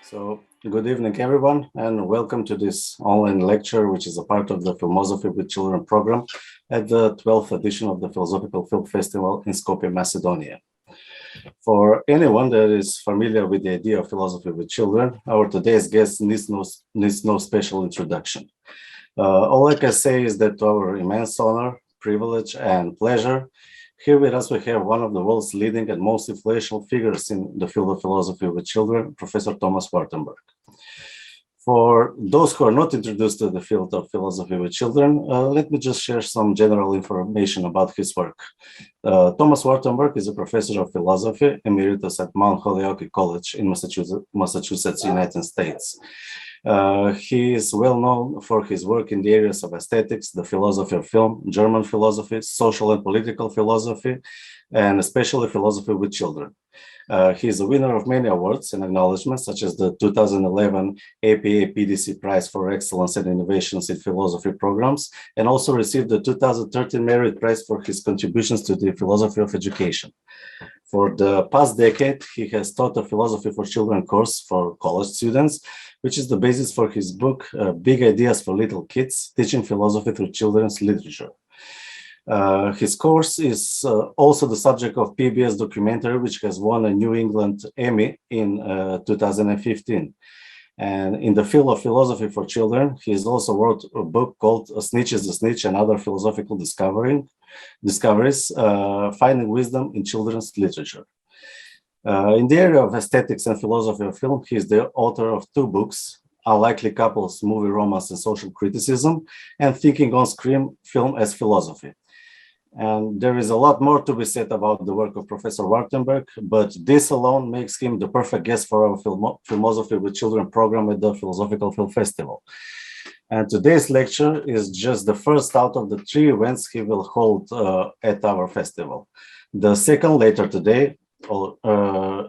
So, good evening, everyone, and welcome to this online lecture, which is a part of the Philosophy with Children program at the 12th edition of the Philosophical Film Festival in Skopje, Macedonia. For anyone that is familiar with the idea of philosophy with children, our today's guest needs no special introduction. All I can say is that to our immense honor, privilege, and pleasure, here with us we have one of the world's leading and most influential figures in the field of philosophy with children, Professor Thomas Wartenberg. For those who are not introduced to the field of philosophy with children, let me just share some general information about his work. Thomas Wartenberg is a professor of philosophy emeritus at Mount Holyoke College in Massachusetts, United States. He is well known for his work in the areas of aesthetics, the philosophy of film, German philosophy, social and political philosophy, and especially philosophy with children. He is a winner of many awards and acknowledgements, such as the 2011 APA PDC Prize for Excellence and Innovations in Philosophy Programs, and also received the 2013 Merit Prize for his contributions to the philosophy of education. For the past decade, he has taught a philosophy for children course for college students, which is the basis for his book, Big Ideas for Little Kids, Teaching Philosophy Through Children's Literature. His course is also the subject of PBS documentary, which has won a New England Emmy in 2015. And in the field of philosophy for children, he has also wrote a book called A Snitch is the Snitch and Other Philosophical Discoveries, Finding Wisdom in Children's Literature. In the area of aesthetics and philosophy of film, he is the author of two books, Unlikely Couples, Movie Romance and Social Criticism, and Thinking on Screen, Film as Philosophy. And there is a lot more to be said about the work of Professor Wartenberg, but this alone makes him the perfect guest for our Philosophy with Children program at the Philosophical Film Festival. And today's lecture is just the first out of the three events he will hold at our festival. The second later today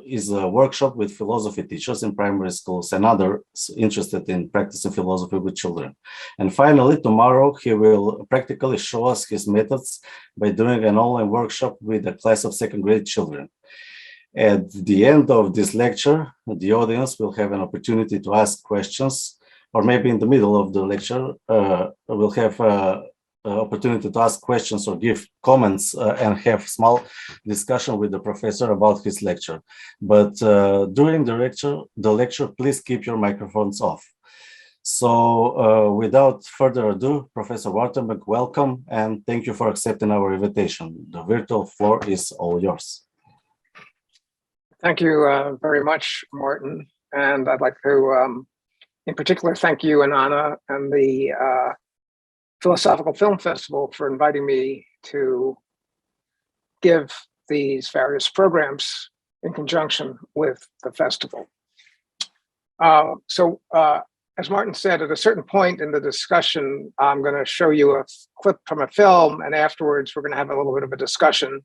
is a workshop with philosophy teachers in primary schools and others interested in practicing philosophy with children. And finally, tomorrow, he will practically show us his methods by doing an online workshop with a class of second grade children. At the end of this lecture, the audience will have an opportunity to ask questions, or maybe in the middle of the lecture, we'll have opportunity to ask questions or give comments and have small discussion with the professor about his lecture. But during the lecture, please keep your microphones off. So without further ado, Professor Wartenberg, welcome and thank you for accepting our invitation. The virtual floor is all yours. Thank you very much, Martin. And I'd like to, in particular, thank you and Anna and the Philosophical Film Festival for inviting me to give these various programs in conjunction with the festival. As Martin said, at a certain point in the discussion, I'm going to show you a clip from a film, and afterwards we're going to have a little bit of a discussion.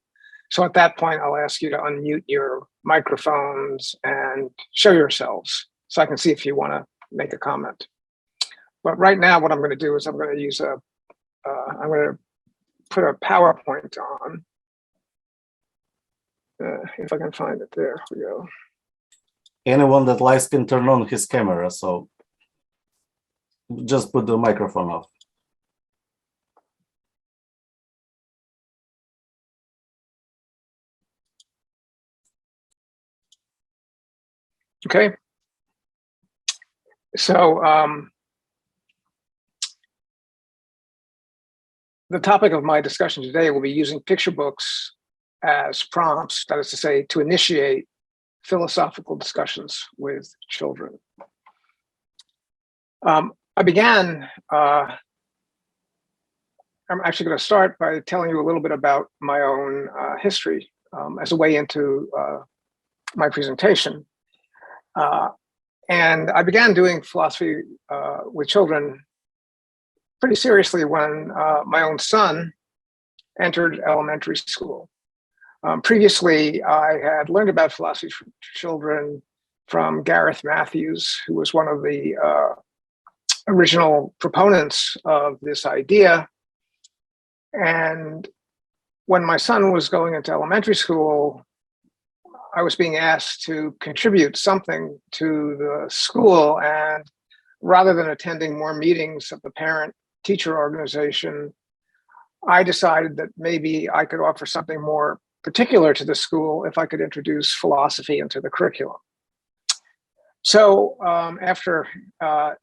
So at that point, I'll ask you to unmute your microphones and show yourselves so I can see if you want to make a comment. But right now, what I'm going to do is I'm going to put a PowerPoint on. If I can find it, there we go. Anyone that likes can turn on his camera, so just put the microphone off. Okay. So, the topic of my discussion today will be using picture books as prompts, that is to say, to initiate philosophical discussions with children. I'm actually going to start by telling you a little bit about my own history as a way into my presentation. And I began doing philosophy with children pretty seriously when my own son entered elementary school. Previously, I had learned about philosophy for children from Gareth Matthews, who was one of the original proponents of this idea. And when my son was going into elementary school, I was being asked to contribute something to the school, and rather than attending more meetings of the parent-teacher organization, I decided that maybe I could offer something more particular to the school if I could introduce philosophy into the curriculum. So after,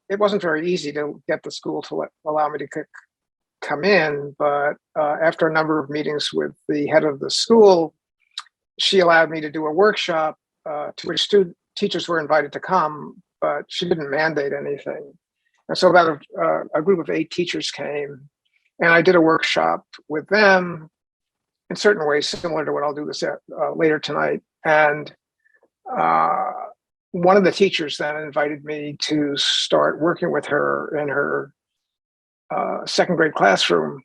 it wasn't very easy to get the school to allow me to come in, but after a number of meetings with the head of the school, she allowed me to do a workshop to which teachers were invited to come, but she didn't mandate anything. And so about a group of 8 teachers came, and I did a workshop with them in certain ways similar to what I'll do this later tonight. And one of the teachers then invited me to start working with her in her second grade classroom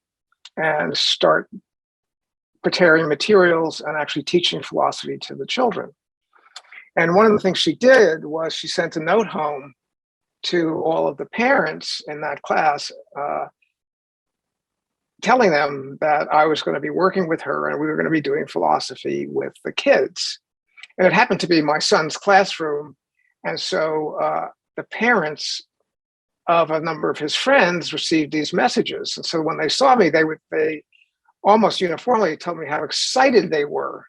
and start preparing materials and actually teaching philosophy to the children. And one of the things she did was she sent a note home to all of the parents in that class, telling them that I was going to be working with her and we were going to be doing philosophy with the kids. And it happened to be my son's classroom. And so the parents of a number of his friends received these messages. And so when they saw me, they almost uniformly told me how excited they were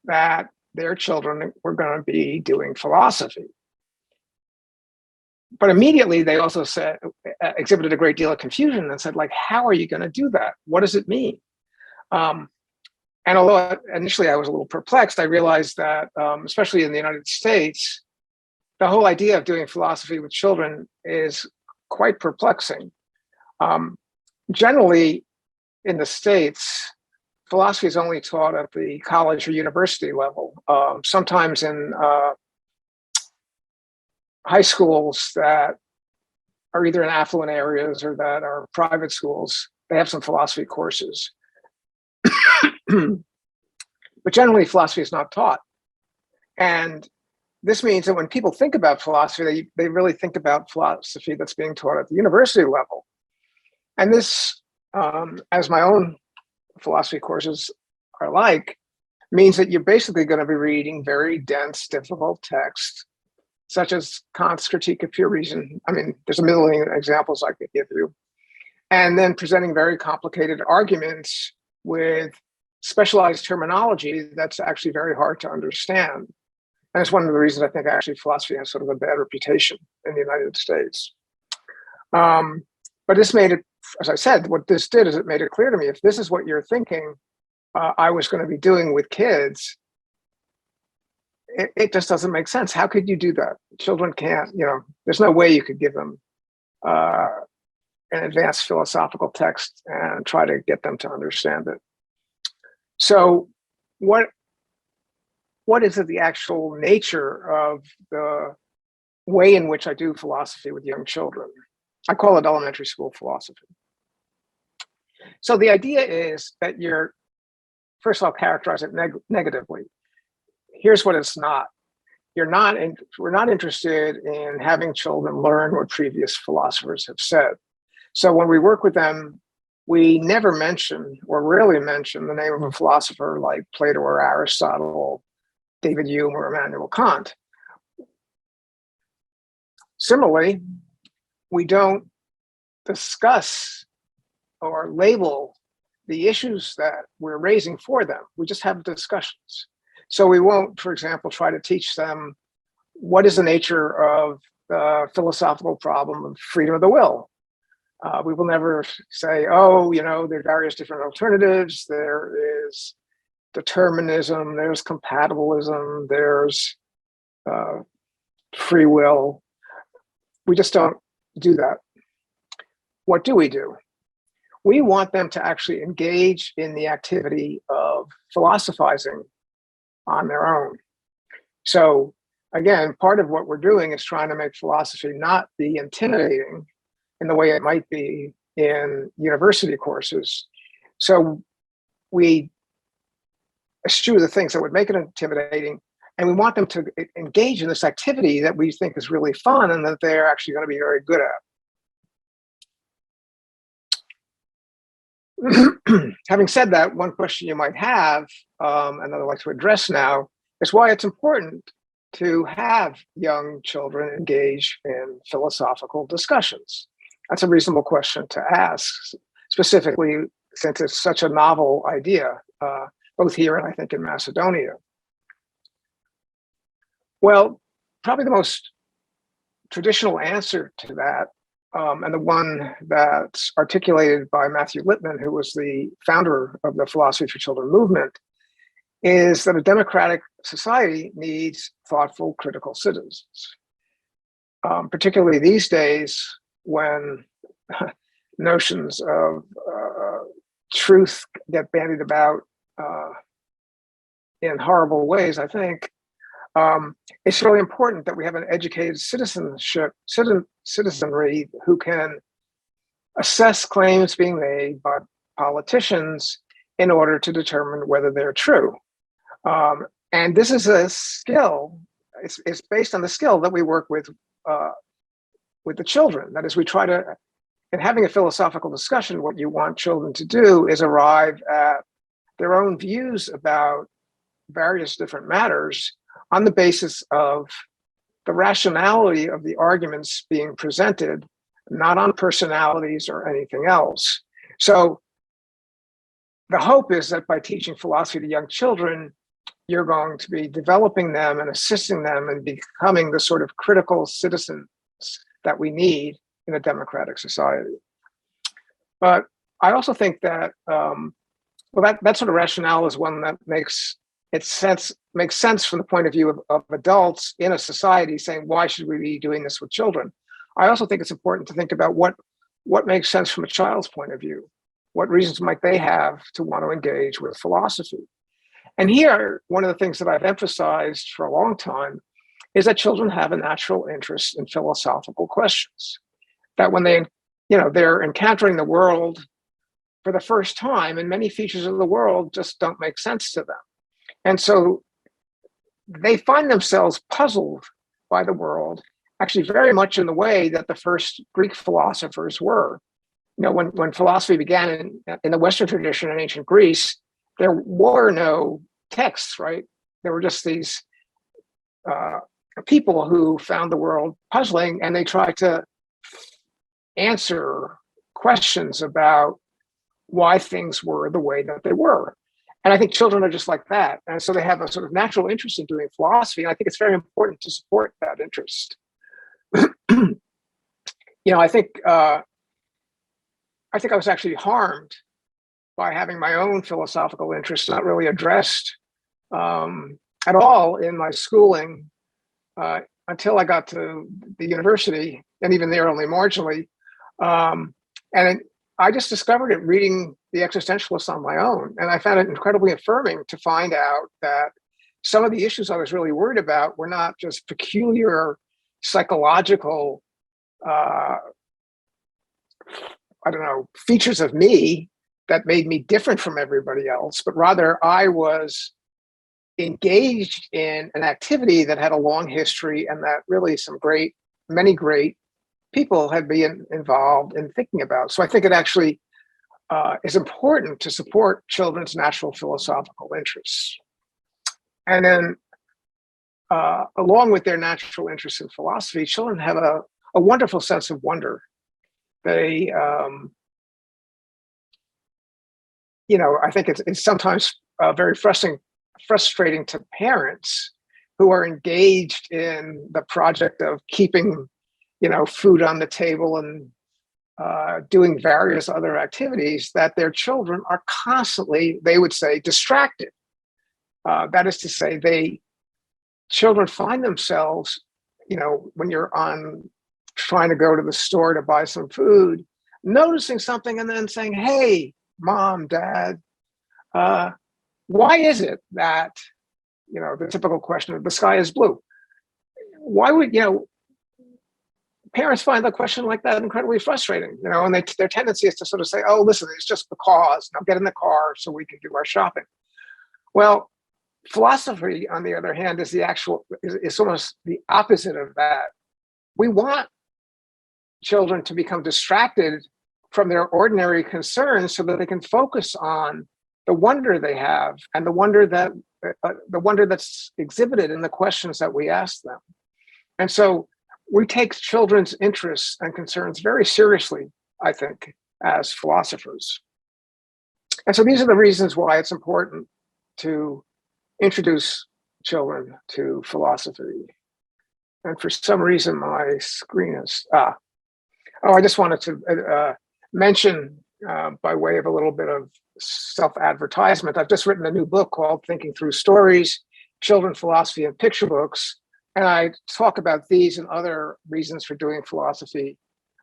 that their children were going to be doing philosophy. But immediately they also exhibited a great deal of confusion and said, like, how are you going to do that? What does it mean? And although initially I was a little perplexed, I realized that, especially in the United States, the whole idea of doing philosophy with children is quite perplexing. Generally, in the States, philosophy is only taught at the college or university level. Sometimes in high schools that are either in affluent areas or that are private schools, they have some philosophy courses. But generally, philosophy is not taught. And this means that when people think about philosophy, they really think about philosophy that's being taught at the university level. And this, as my own philosophy courses are like, means that you're basically going to be reading very dense, difficult text, such as Kant's Critique of Pure Reason. I mean, there's a million examples I could give you. And then presenting very complicated arguments with specialized terminology that's actually very hard to understand. And it's one of the reasons I think actually philosophy has sort of a bad reputation in the United States. But this made it, as I said, what this did is it made it clear to me, if this is what you're thinking I was going to be doing with kids, it just doesn't make sense. How could you do that? Children can't, there's no way you could give them an advanced philosophical text and try to get them to understand it. So what is the actual nature of the way in which I do philosophy with young children? I call it elementary school philosophy. So the idea is that first I'll characterize it negatively. Here's what it's not. We're not interested in having children learn what previous philosophers have said. So when we work with them, we never mention or rarely mention the name of a philosopher like Plato or Aristotle, David Hume or Immanuel Kant. Similarly, we don't discuss or label the issues that we're raising for them. We just have discussions. So we won't, for example, try to teach them what is the nature of the philosophical problem of freedom of the will. We will never say, there are various different alternatives. There is determinism, there's compatibilism, there's free will. We just don't do that. What do? We want them to actually engage in the activity of philosophizing on their own. So again, part of what we're doing is trying to make philosophy not be intimidating in the way it might be in university courses. So we eschew the things that would make it intimidating, and we want them to engage in this activity that we think is really fun and that they're actually going to be very good at. Having said that, one question you might have, and that I'd like to address now, It's why it's important to have young children engage in philosophical discussions. That's a reasonable question to ask, specifically since it's such a novel idea, both here and I think in Macedonia. Well, probably the most traditional answer to that, and the one that's articulated by Matthew Lipman, who was the founder of the Philosophy for Children movement, is that a democratic society needs thoughtful, critical citizens. Particularly these days when notions of truth get bandied about in horrible ways, I think, it's really important that we have an educated citizenry who can assess claims being made by politicians in order to determine whether they're true. And this is a skill. It's based on the skill that we work with the children. That is, we try to, in having a philosophical discussion, what you want children to do is arrive at their own views about various different matters on the basis of the rationality of the arguments being presented, not on personalities or anything else. So the hope is that by teaching philosophy to young children, you're going to be developing them and assisting them in becoming the sort of critical citizens that we need in a democratic society. But I also think that, that sort of rationale is one that makes sense from the point of view of adults in a society saying, why should we be doing this with children? I also think it's important to think about what makes sense from a child's point of view. What reasons might they have to want to engage with philosophy? And here, one of the things that I've emphasized for a long time is that children have a natural interest in philosophical questions. That when they're encountering the world for the first time, and many features of the world just don't make sense to them. And so they find themselves puzzled by the world, actually very much in the way that the first Greek philosophers were. When philosophy began in the Western tradition in ancient Greece, there were no texts, right? There were just these people who found the world puzzling, and they tried to answer questions about why things were the way that they were. And I think children are just like that. And so they have a sort of natural interest in doing philosophy. And I think it's very important to support that interest. I think I was actually harmed by having my own philosophical interests not really addressed at all in my schooling until I got to the university, and even there only marginally. I just discovered it reading the existentialists on my own. And I found it incredibly affirming to find out that some of the issues I was really worried about were not just peculiar psychological, features of me that made me different from everybody else, but rather I was engaged in an activity that had a long history and that really many great people had been involved in thinking about. So I think it actually is important to support children's natural philosophical interests. And then along with their natural interest in philosophy, children have a wonderful sense of wonder. They, I think it's sometimes very frustrating to parents who are engaged in the project of keeping food on the table and doing various other activities, that their children are constantly, they would say, distracted. That is to say, children find themselves, when you're trying to go to the store to buy some food, noticing something and then saying, hey, mom, dad, why is it that, the typical question of the sky is blue? Why would, parents find a question like that incredibly frustrating, and their tendency is to sort of say, oh, listen, it's just because, now get in the car so we can do our shopping. Well, philosophy, on the other hand, is almost the opposite of that. We want children to become distracted from their ordinary concerns so that they can focus on the wonder they have and the wonder that's exhibited in the questions that we ask them. And so we take children's interests and concerns very seriously, I think, as philosophers. And so these are the reasons why it's important to introduce children to philosophy. And for some reason, my screen is, I just wanted to mention, by way of a little bit of self-advertisement, I've just written a new book called Thinking Through Stories, Children, Philosophy, and Picture Books. And I talk about these and other reasons for doing philosophy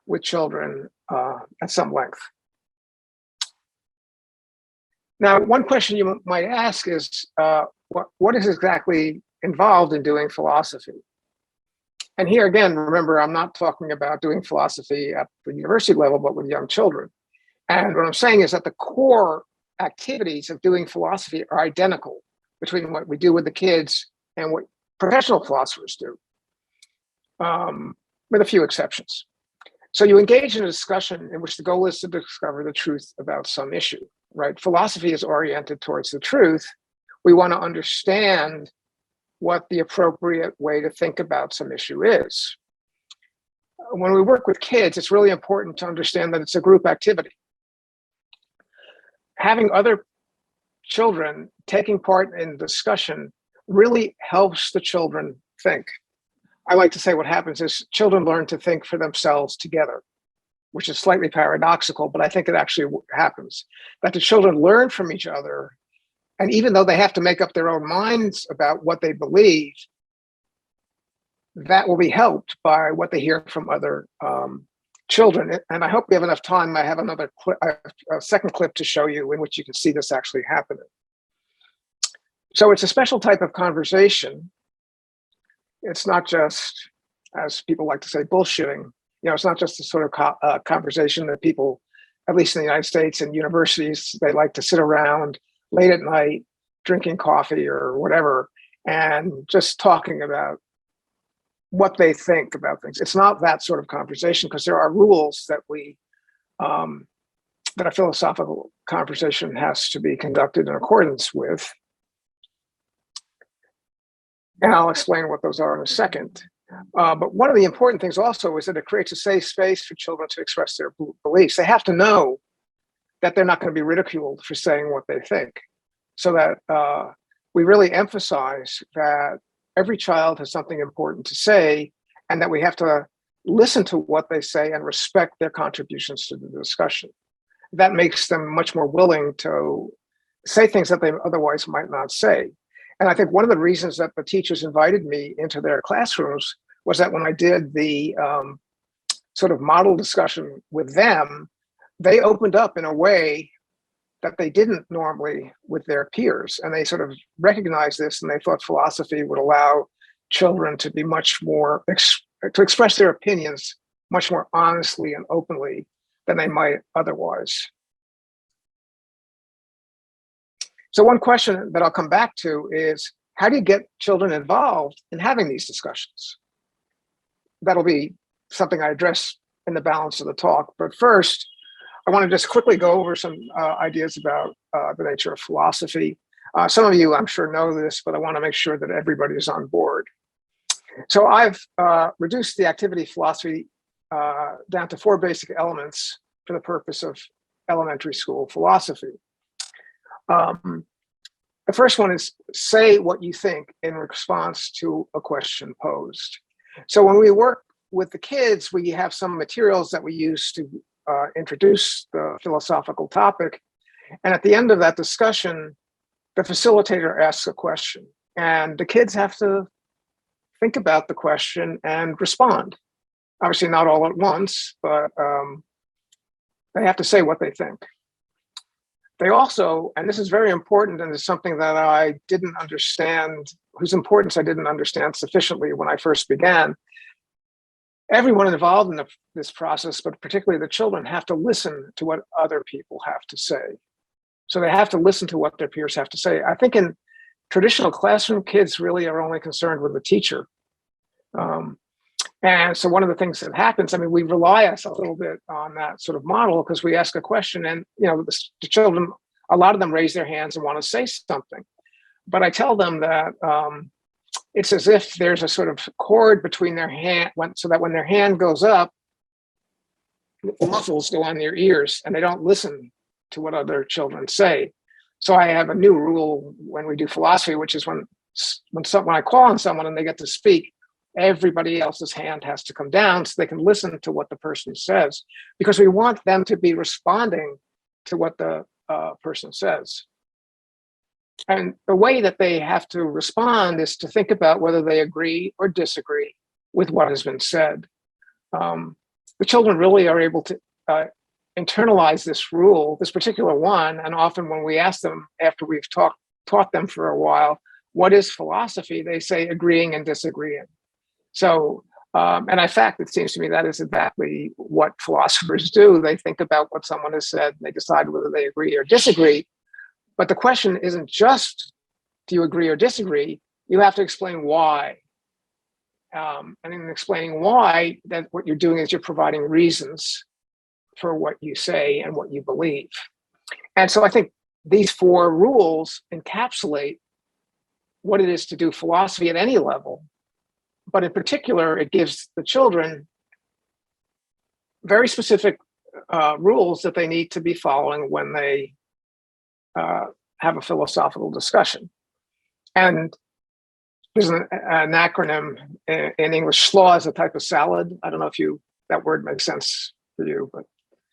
with children at some length. Now, one question you might ask is, what is exactly involved in doing philosophy? And here again, remember, I'm not talking about doing philosophy at the university level, but with young children. And what I'm saying is that the core activities of doing philosophy are identical between what we do with the kids and what professional philosophers do, with a few exceptions. So you engage in a discussion in which the goal is to discover the truth about some issue, right? Philosophy is oriented towards the truth. We want to understand what the appropriate way to think about some issue is. When we work with kids, it's really important to understand that it's a group activity. Having other children taking part in discussion really helps the children think. I like to say what happens is children learn to think for themselves together, which is slightly paradoxical, but I think it actually happens. That the children learn from each other, and even though they have to make up their own minds about what they believe, that will be helped by what they hear from other children. And I hope we have enough time. I have another clip, a second clip to show you in which you can see this actually happening. So it's a special type of conversation. It's not just, as people like to say, bullshitting. You know, it's not just the sort of conversation that people, at least in the United States and universities, they like to sit around late at night, drinking coffee or whatever, and just talking about what they think about things. It's not that sort of conversation, because there are rules that that a philosophical conversation has to be conducted in accordance with. And I'll explain what those are in a second. But one of the important things also is that it creates a safe space for children to express their beliefs. They have to know that they're not going to be ridiculed for saying what they think. So that we really emphasize that every child has something important to say, and that we have to listen to what they say and respect their contributions to the discussion. That makes them much more willing to say things that they otherwise might not say. And I think one of the reasons that the teachers invited me into their classrooms was that when I did the sort of model discussion with them, they opened up in a way that they didn't normally with their peers. And they sort of recognized this, and they thought philosophy would allow children to be much more, to express their opinions much more honestly and openly than they might otherwise. So one question that I'll come back to is, how do you get children involved in having these discussions? That'll be something I address in the balance of the talk. But first, I want to just quickly go over some ideas about the nature of philosophy. Some of you, I'm sure, know this, but I want to make sure that everybody is on board. So I've reduced the activity philosophy down to 4 basic elements for the purpose of elementary school philosophy. The first one is say what you think in response to a question posed. So when we work with the kids, we have some materials that we use to introduce the philosophical topic. And at the end of that discussion, the facilitator asks a question, and the kids have to think about the question and respond. Obviously not all at once, but they have to say what they think. They also, and this is very important, and it's something that I didn't understand, whose importance I didn't understand sufficiently when I first began. Everyone involved in this process, but particularly the children, have to listen to what other people have to say. So they have to listen to what their peers have to say. I think in traditional classroom, kids really are only concerned with the teacher. And so one of the things that happens, I mean, we rely a little bit on that sort of model, because we ask a question and, you know, the children a lot of them raise their hands and want to say something. But I tell them that it's as if there's a sort of cord between their hand, so that when their hand goes up, the muffles go on their ears and they don't listen to what other children say. So I have a new rule when we do philosophy, which is when I call on someone and they get to speak, everybody else's hand has to come down so they can listen to what the person says, because we want them to be responding to what the person says. And the way that they have to respond is to think about whether they agree or disagree with what has been said. The children really are able to internalize this rule, this particular one, and often when we ask them after we've taught them for a while, what is philosophy? They say agreeing and disagreeing. So, and in fact, it seems to me that is exactly what philosophers do. They think about what someone has said, and they decide whether they agree or disagree. But the question isn't just, do you agree or disagree? You have to explain why. And in explaining why, that what you're doing is you're providing reasons for what you say and what you believe. And so I think these four rules encapsulate what it is to do philosophy at any level. But in particular, it gives the children very specific rules that they need to be following when they have a philosophical discussion. And there's an acronym in English. SLAW is a type of salad. I don't know if that word makes sense for you, but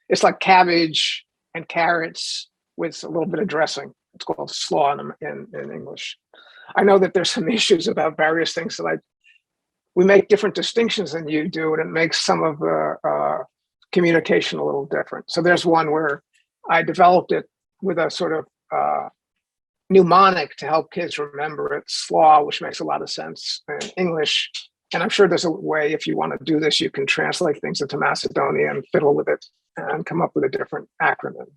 it's like cabbage and carrots with a little bit of dressing. It's called SLAW in English. I know that there's some issues about various things that we make different distinctions than you do, and it makes some of the communication a little different. So there's one where I developed it with a sort of mnemonic to help kids remember it, SLAW, which makes a lot of sense in English. And I'm sure there's a way, if you want to do this, you can translate things into Macedonian and fiddle with it and come up with a different acronym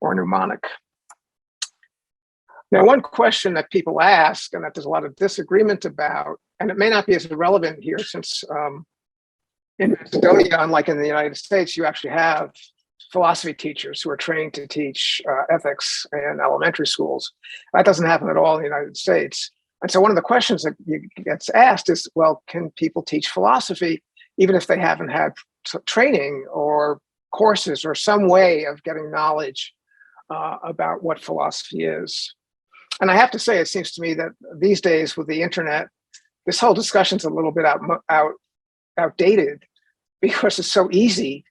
or mnemonic. Now, one question that people ask, and that there's a lot of disagreement about, and it may not be as relevant here since in Macedonia, unlike in the United States, you actually have philosophy teachers who are trained to teach ethics in elementary schools. That doesn't happen at all in the United States. And so one of the questions that gets asked is, well, can people teach philosophy even if they haven't had training or courses or some way of getting knowledge about what philosophy is? And I have to say, it seems to me that these days with the internet, this whole discussion's a little bit outdated, because it's so easy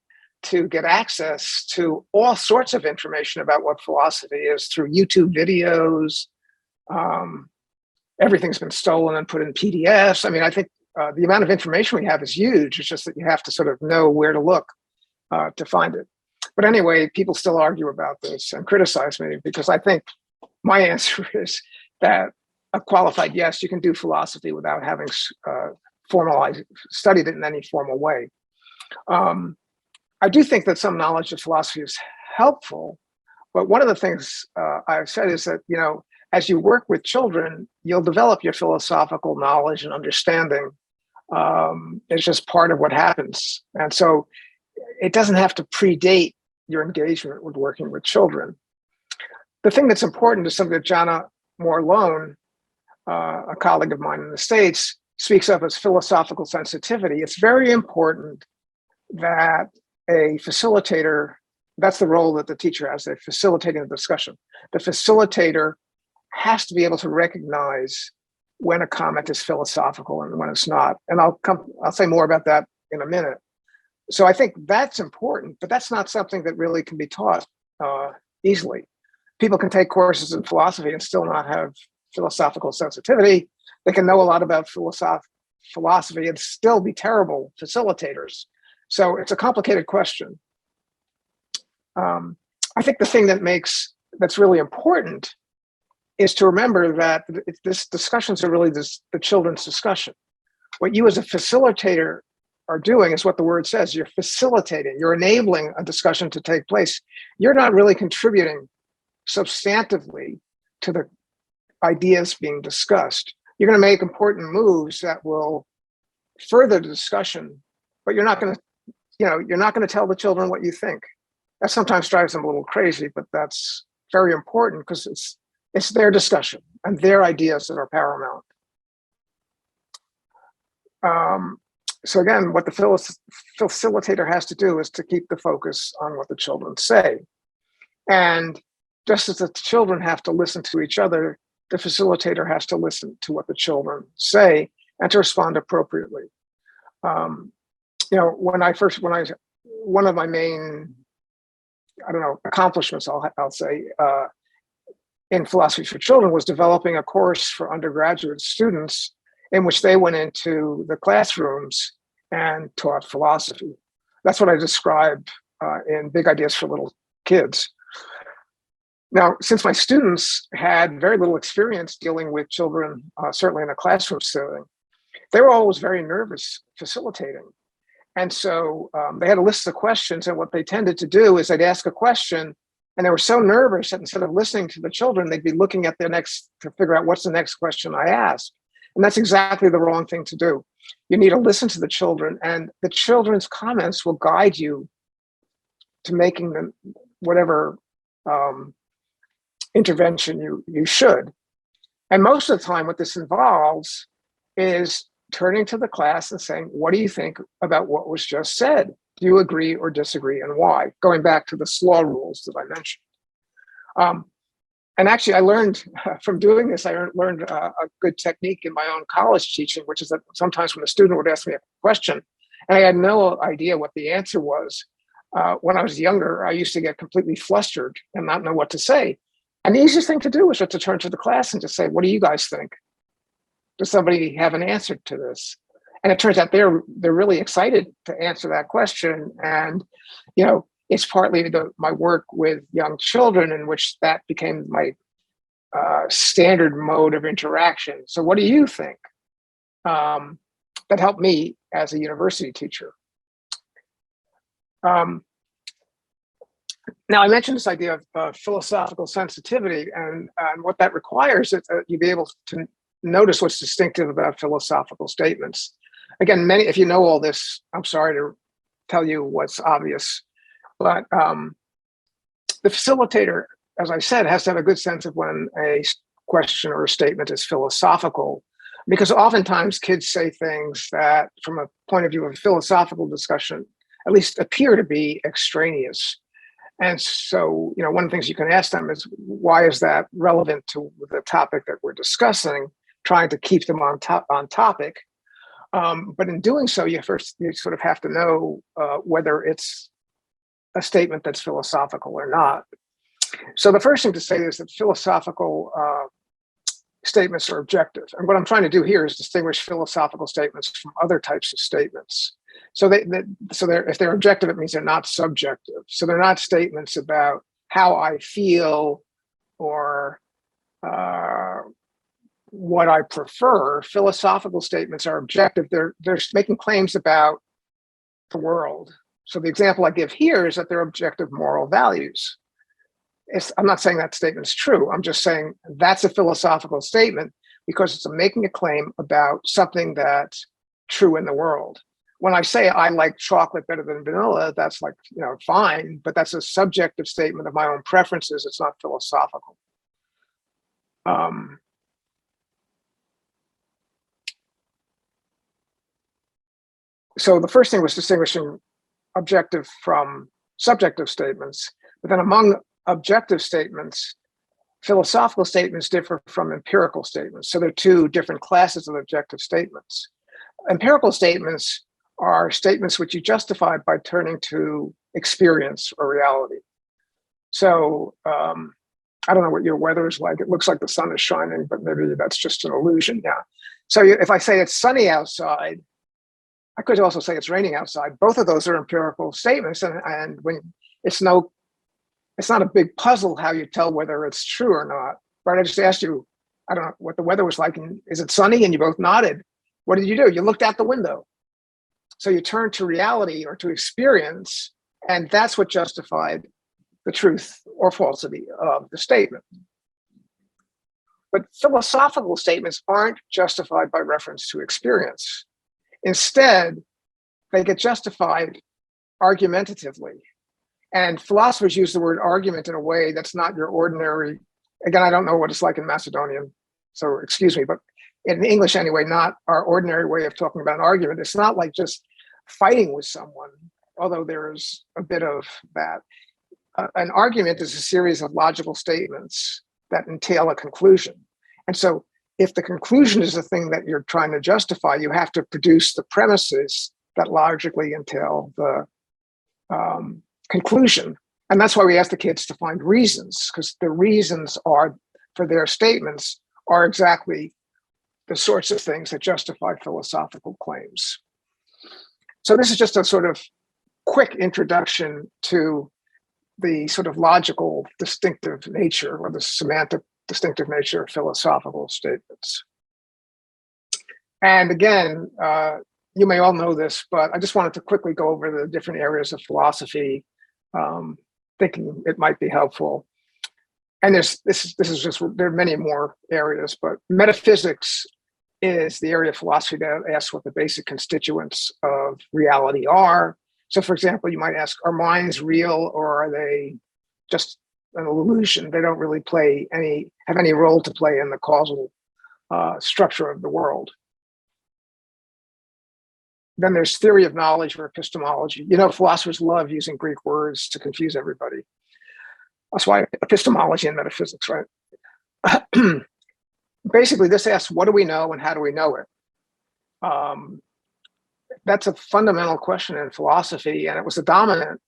to get access to all sorts of information about what philosophy is through YouTube videos. Everything's been stolen and put in PDFs. I mean, I think the amount of information we have is huge. It's just that you have to sort of know where to look to find it. But anyway, people still argue about this and criticize me, because I think my answer is that a qualified yes, you can do philosophy without having studied it in any formal way. I do think that some knowledge of philosophy is helpful, but one of the things I've said is that, as you work with children, you'll develop your philosophical knowledge and understanding. It's just part of what happens. And so it doesn't have to predate your engagement with working with children. The thing that's important is something that Jana Morlone, a colleague of mine in the States, speaks of as philosophical sensitivity. It's very important that a facilitator, that's the role that the teacher has, they're facilitating the discussion. The facilitator has to be able to recognize when a comment is philosophical and when it's not. And I'll say more about that in a minute. So I think that's important, but that's not something that really can be taught easily. People can take courses in philosophy and still not have philosophical sensitivity. They can know a lot about philosophy and still be terrible facilitators. So it's a complicated question. I think the thing that's really important is to remember that this discussions are really the children's discussion. What you as a facilitator are doing is what the word says. You're facilitating, you're enabling a discussion to take place. You're not really contributing substantively to the ideas being discussed. You're going to make important moves that will further the discussion, but you're not going to tell the children what you think. That sometimes drives them a little crazy, but that's very important because it's their discussion and their ideas that are paramount. So again, what the facilitator has to do is to keep the focus on what the children say. And just as the children have to listen to each other, the facilitator has to listen to what the children say and to respond appropriately. One of my main, accomplishments, I'll say, in philosophy for children was developing a course for undergraduate students in which they went into the classrooms and taught philosophy. That's what I described in Big Ideas for Little Kids. Now, since my students had very little experience dealing with children, certainly in a classroom setting, they were always very nervous facilitating. And so they had a list of questions, and what they tended to do is they'd ask a question, and they were so nervous that instead of listening to the children, they'd be looking at their next to figure out what's the next question I ask. And that's exactly the wrong thing to do. You need to listen to the children, and the children's comments will guide you to making them whatever intervention you should. And most of the time what this involves is turning to the class and saying, what do you think about what was just said? Do you agree or disagree, and why? Going back to the SLAW rules that I mentioned. And actually, I learned from doing this, I learned a good technique in my own college teaching, which is that sometimes when a student would ask me a question, and I had no idea what the answer was, when I was younger, I used to get completely flustered and not know what to say. And the easiest thing to do was just to turn to the class and just say, what do you guys think? Does somebody have an answer to this? And it turns out they're really excited to answer that question. And, it's partly my work with young children in which that became my standard mode of interaction. So what do you think? That helped me as a university teacher. Now, I mentioned this idea of philosophical sensitivity, and what that requires is that you be able to notice what's distinctive about philosophical statements. Again, if you know all this, I'm sorry to tell you what's obvious, but the facilitator, as I said, has to have a good sense of when a question or a statement is philosophical, because oftentimes kids say things that, from a point of view of philosophical discussion, at least appear to be extraneous. And so, one of the things you can ask them is, why is that relevant to the topic that we're discussing, trying to keep them on topic. But in doing so, you sort of have to know whether it's a statement that's philosophical or not. So the first thing to say is that philosophical statements are objective. And what I'm trying to do here is distinguish philosophical statements from other types of statements. So if they're objective, it means they're not subjective. So they're not statements about how I feel or what I prefer. Philosophical statements are objective. They're making claims about the world. So the example I give here is that they're objective moral values. I'm not saying that statement's true. I'm just saying that's a philosophical statement because it's making a claim about something that's true in the world. When I say I like chocolate better than vanilla, that's fine, but that's a subjective statement of my own preferences. It's not philosophical. So the first thing was distinguishing objective from subjective statements, but then among objective statements, philosophical statements differ from empirical statements. So there are two different classes of objective statements. Empirical statements are statements which you justify by turning to experience or reality. So I don't know what your weather is like. It looks like the sun is shining, but maybe that's just an illusion. Yeah. So if I say it's sunny outside, I could also say it's raining outside. Both of those are empirical statements, and when it's not a big puzzle how you tell whether it's true or not. Right? I just asked you, I don't know what the weather was like, and is it sunny? And you both nodded. What did you do? You looked out the window. So you turned to reality or to experience, and that's what justified the truth or falsity of the statement. But philosophical statements aren't justified by reference to experience. Instead, they get justified argumentatively. And philosophers use the word argument in a way that's not your ordinary, again, I don't know what it's like in Macedonian, so excuse me, but in English anyway, not our ordinary way of talking about an argument. It's not like just fighting with someone, although there's a bit of that. An argument is a series of logical statements that entail a conclusion. And so if the conclusion is the thing that you're trying to justify, you have to produce the premises that logically entail the conclusion. And that's why we ask the kids to find reasons, because the reasons are for their statements are exactly the sorts of things that justify philosophical claims. So this is just a sort of quick introduction to the sort of logical distinctive nature or the semantic distinctive nature of philosophical statements. And again, you may all know this, but I just wanted to quickly go over the different areas of philosophy, thinking it might be helpful. And this is just, there are many more areas, but metaphysics is the area of philosophy that asks what the basic constituents of reality are. So for example, you might ask, are minds real or are they just an illusion? They don't really have any role to play in the causal structure of the world. Then there's theory of knowledge or epistemology. You know, philosophers love using Greek words to confuse everybody. That's why epistemology and metaphysics, right? Basically, this asks, what do we know and how do we know it? That's a fundamental question in philosophy, and it was a dominant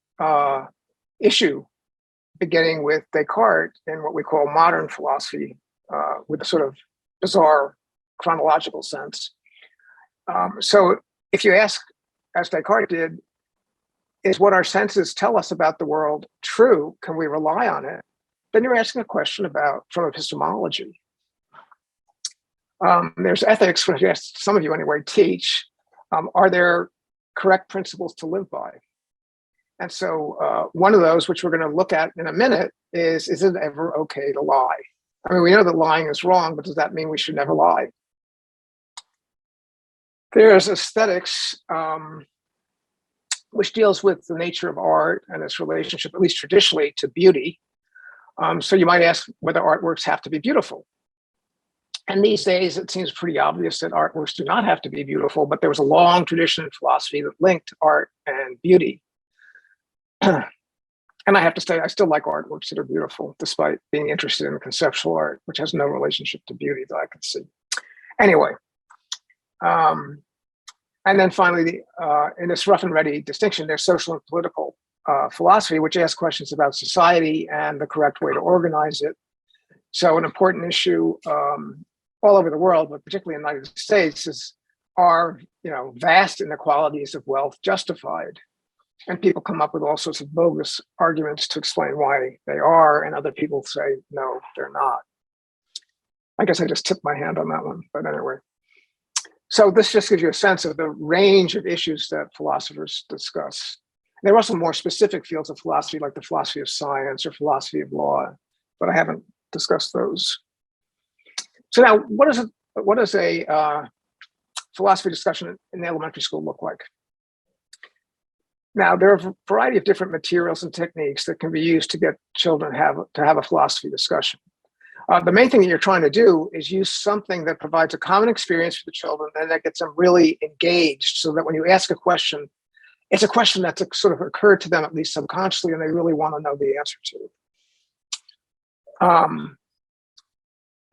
issue beginning with Descartes in what we call modern philosophy, with a sort of bizarre chronological sense. So if you ask, as Descartes did, is what our senses tell us about the world true? Can we rely on it? Then you're asking a question from epistemology. There's ethics, which some of you anyway teach. Are there correct principles to live by? And so one of those, which we're going to look at in a minute, is it ever okay to lie? I mean, we know that lying is wrong, but does that mean we should never lie? There's aesthetics, which deals with the nature of art and its relationship, at least traditionally, to beauty. So you might ask whether artworks have to be beautiful. And these days, it seems pretty obvious that artworks do not have to be beautiful, but there was a long tradition in philosophy that linked art and beauty. And I have to say, I still like artworks that are beautiful, despite being interested in conceptual art, which has no relationship to beauty that I can see. Anyway, and then finally, in this rough and ready distinction, there's social and political philosophy, which asks questions about society and the correct way to organize it. So an important issue all over the world, but particularly in the United States, are vast inequalities of wealth justified? And people come up with all sorts of bogus arguments to explain why they are, and other people say, no, they're not. I guess I just tipped my hand on that one, but anyway. So this just gives you a sense of the range of issues that philosophers discuss. There are also more specific fields of philosophy, like the philosophy of science or philosophy of law, but I haven't discussed those. So now, what does a philosophy discussion in elementary school look like? Now, there are a variety of different materials and techniques that can be used to get children to have a philosophy discussion. The main thing that you're trying to do is use something that provides a common experience for the children and that gets them really engaged, so that when you ask a question, it's a question that's sort of occurred to them, at least subconsciously, and they really want to know the answer to.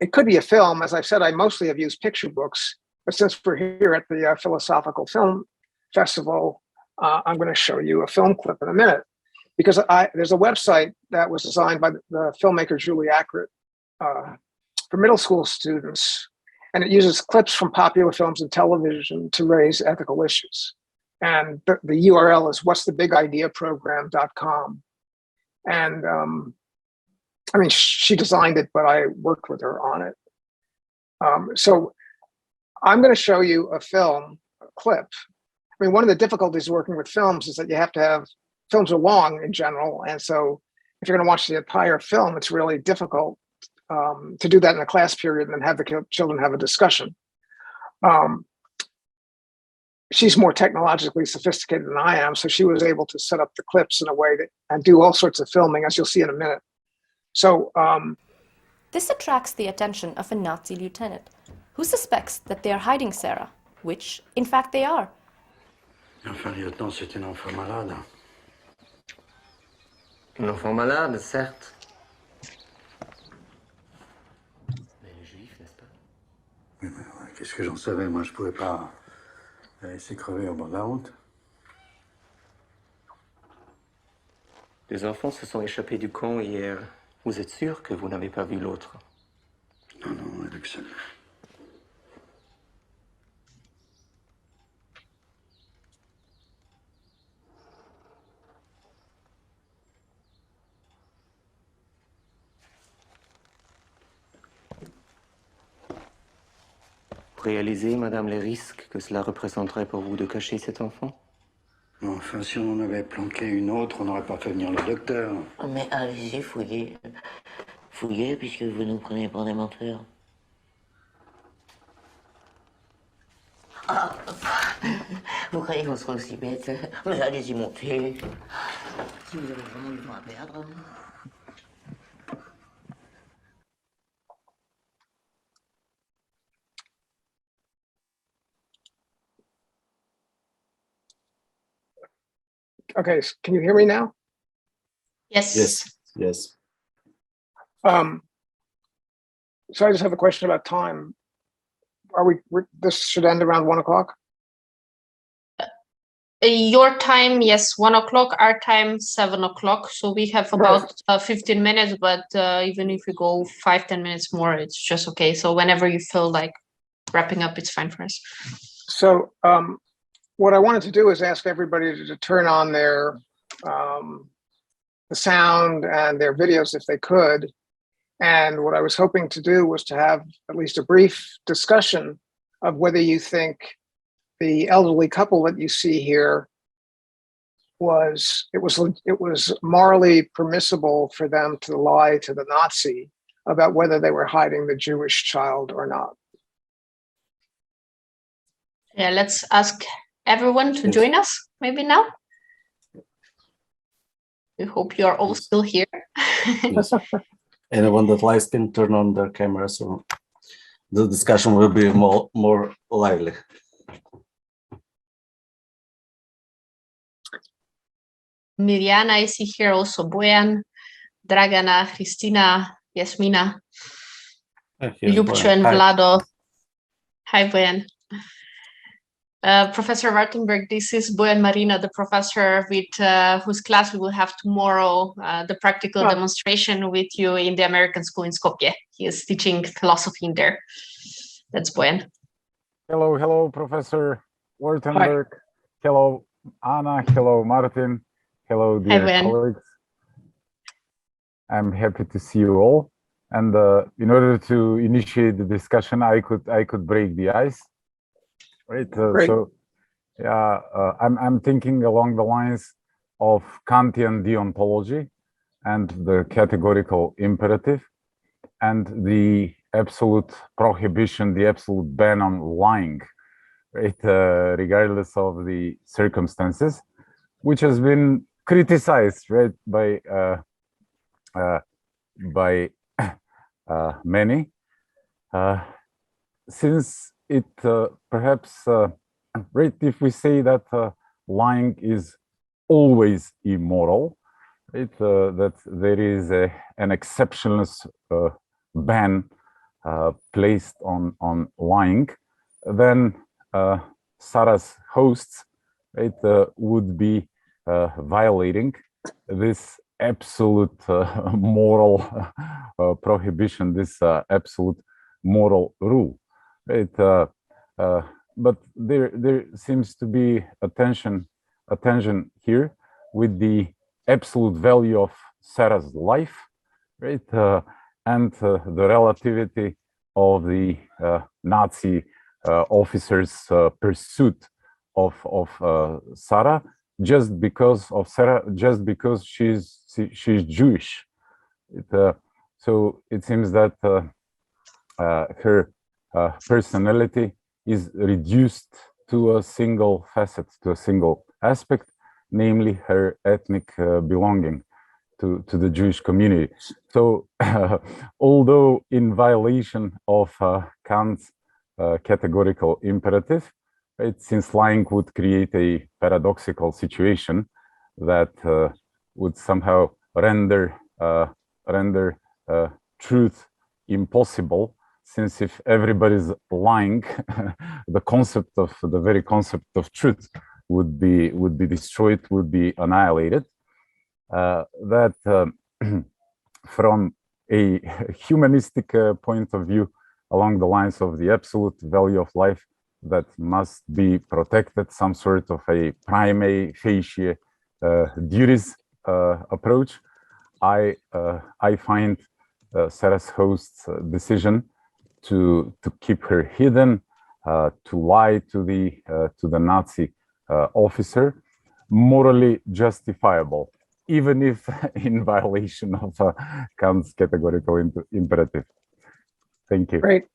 It could be a film. As I've said, I mostly have used picture books, but since we're here at the Philosophical Film Festival, I'm going to show you a film clip in a minute, because there's a website that was designed by the filmmaker Julie Ackert for middle school students, and it uses clips from popular films and television to raise ethical issues. And the URL is what'sthebigIdeaprogram.com. And I mean, she designed it, but I worked with her on it. So I'm going to show you a clip. I mean, one of the difficulties working with films is that you have to have, films are long in general. And so if you're going to watch the entire film, it's really difficult to do that in a class period and then have the children have a discussion. she's more technologically sophisticated than I am, so she was able to set up the clips in a way that and do all sorts of filming, as you'll see in a minute. So this attracts the attention of a Nazi lieutenant, who suspects that they are hiding Sarah, which, in fact, they are. Enfin, lieutenant, c'est un enfant malade. Un enfant malade, certes. Mais juif, n'est-ce pas? Oui, mais ouais, qu'est-ce que j'en savais? Moi, je pouvais pas la laisser crever au bord de la route. Des enfants se sont échappés du camp hier. Vous êtes sûr que vous n'avez pas vu l'autre? Non, non, Luxem. Réalisez, madame, les risques que cela représenterait pour vous de cacher cet enfant? Enfin, si on en avait planqué une autre, on n'aurait pas fait venir le docteur. Oh, mais allez-y, fouillez. Fouillez, puisque vous nous prenez pour des menteurs. Ah, vous croyez qu'on sera aussi bête? Mais allez-y, montez. Si vous avez vraiment du temps à perdre. okay, can you hear me now? Yes. Yes, yes. So I just have a question about time. This should end around 1 o'clock? Your time, yes, 1 o'clock. Our time, 7 o'clock. So we have about 15 minutes, but even if we go 5-10 minutes more, it's just okay. So whenever you feel like wrapping up, it's fine for us. So what I wanted to do is ask everybody to turn on their the sound and their videos if they could. And what I was hoping to do was to have at least a brief discussion of whether you think the elderly couple that you see here was morally permissible for them to lie to the Nazi about whether they were hiding the Jewish child or not. Yeah, let's ask everyone to join us maybe now. We hope you are all still here. Yes. Anyone that likes can turn on their camera, so the discussion will be more lively. Miriana, I see here also Bojan, Dragana, Christina, Yasmina, Ljubcho and Vlado. Hi, Bojan. Professor Wartenberg, this is Bojan Marina, the professor with whose class we will have tomorrow, the practical demonstration with you in the American school in Skopje. He is teaching philosophy in there. That's Bojan. Hello, hello, Professor Wartenberg. Hi. Hello, Anna. Hello, Martin. Hello, dear colleagues. I'm happy to see you all. And in order to initiate the discussion, I could break the ice. Right. So, yeah, I'm thinking along the lines of Kantian deontology and the categorical imperative and the absolute prohibition, the absolute ban on lying, right, regardless of the circumstances, which has been criticized, right, by many, since it perhaps, right, if we say that lying is always immoral, right, that there is an exceptionless ban placed on lying, then Sarah's hosts, right, would be violating this absolute moral prohibition, this absolute moral rule. Right, but there seems to be a tension here with the absolute value of Sarah's life, right, and the relativity of the Nazi officers' pursuit of Sarah just because she's Jewish. So it seems that her personality is reduced to a single facet, to a single aspect, namely her ethnic belonging to the Jewish community. So although in violation of Kant's categorical imperative, right, since lying would create a paradoxical situation that would somehow render truth impossible, since if everybody's lying, the very concept of truth would be destroyed, would be annihilated. From a humanistic point of view, along the lines of the absolute value of life that must be protected, some sort of a prima facie duties approach, I find Sarah's host's decision to keep her hidden, to lie to the Nazi officer, morally justifiable, even if in violation of Kant's categorical imperative. Thank you. Great.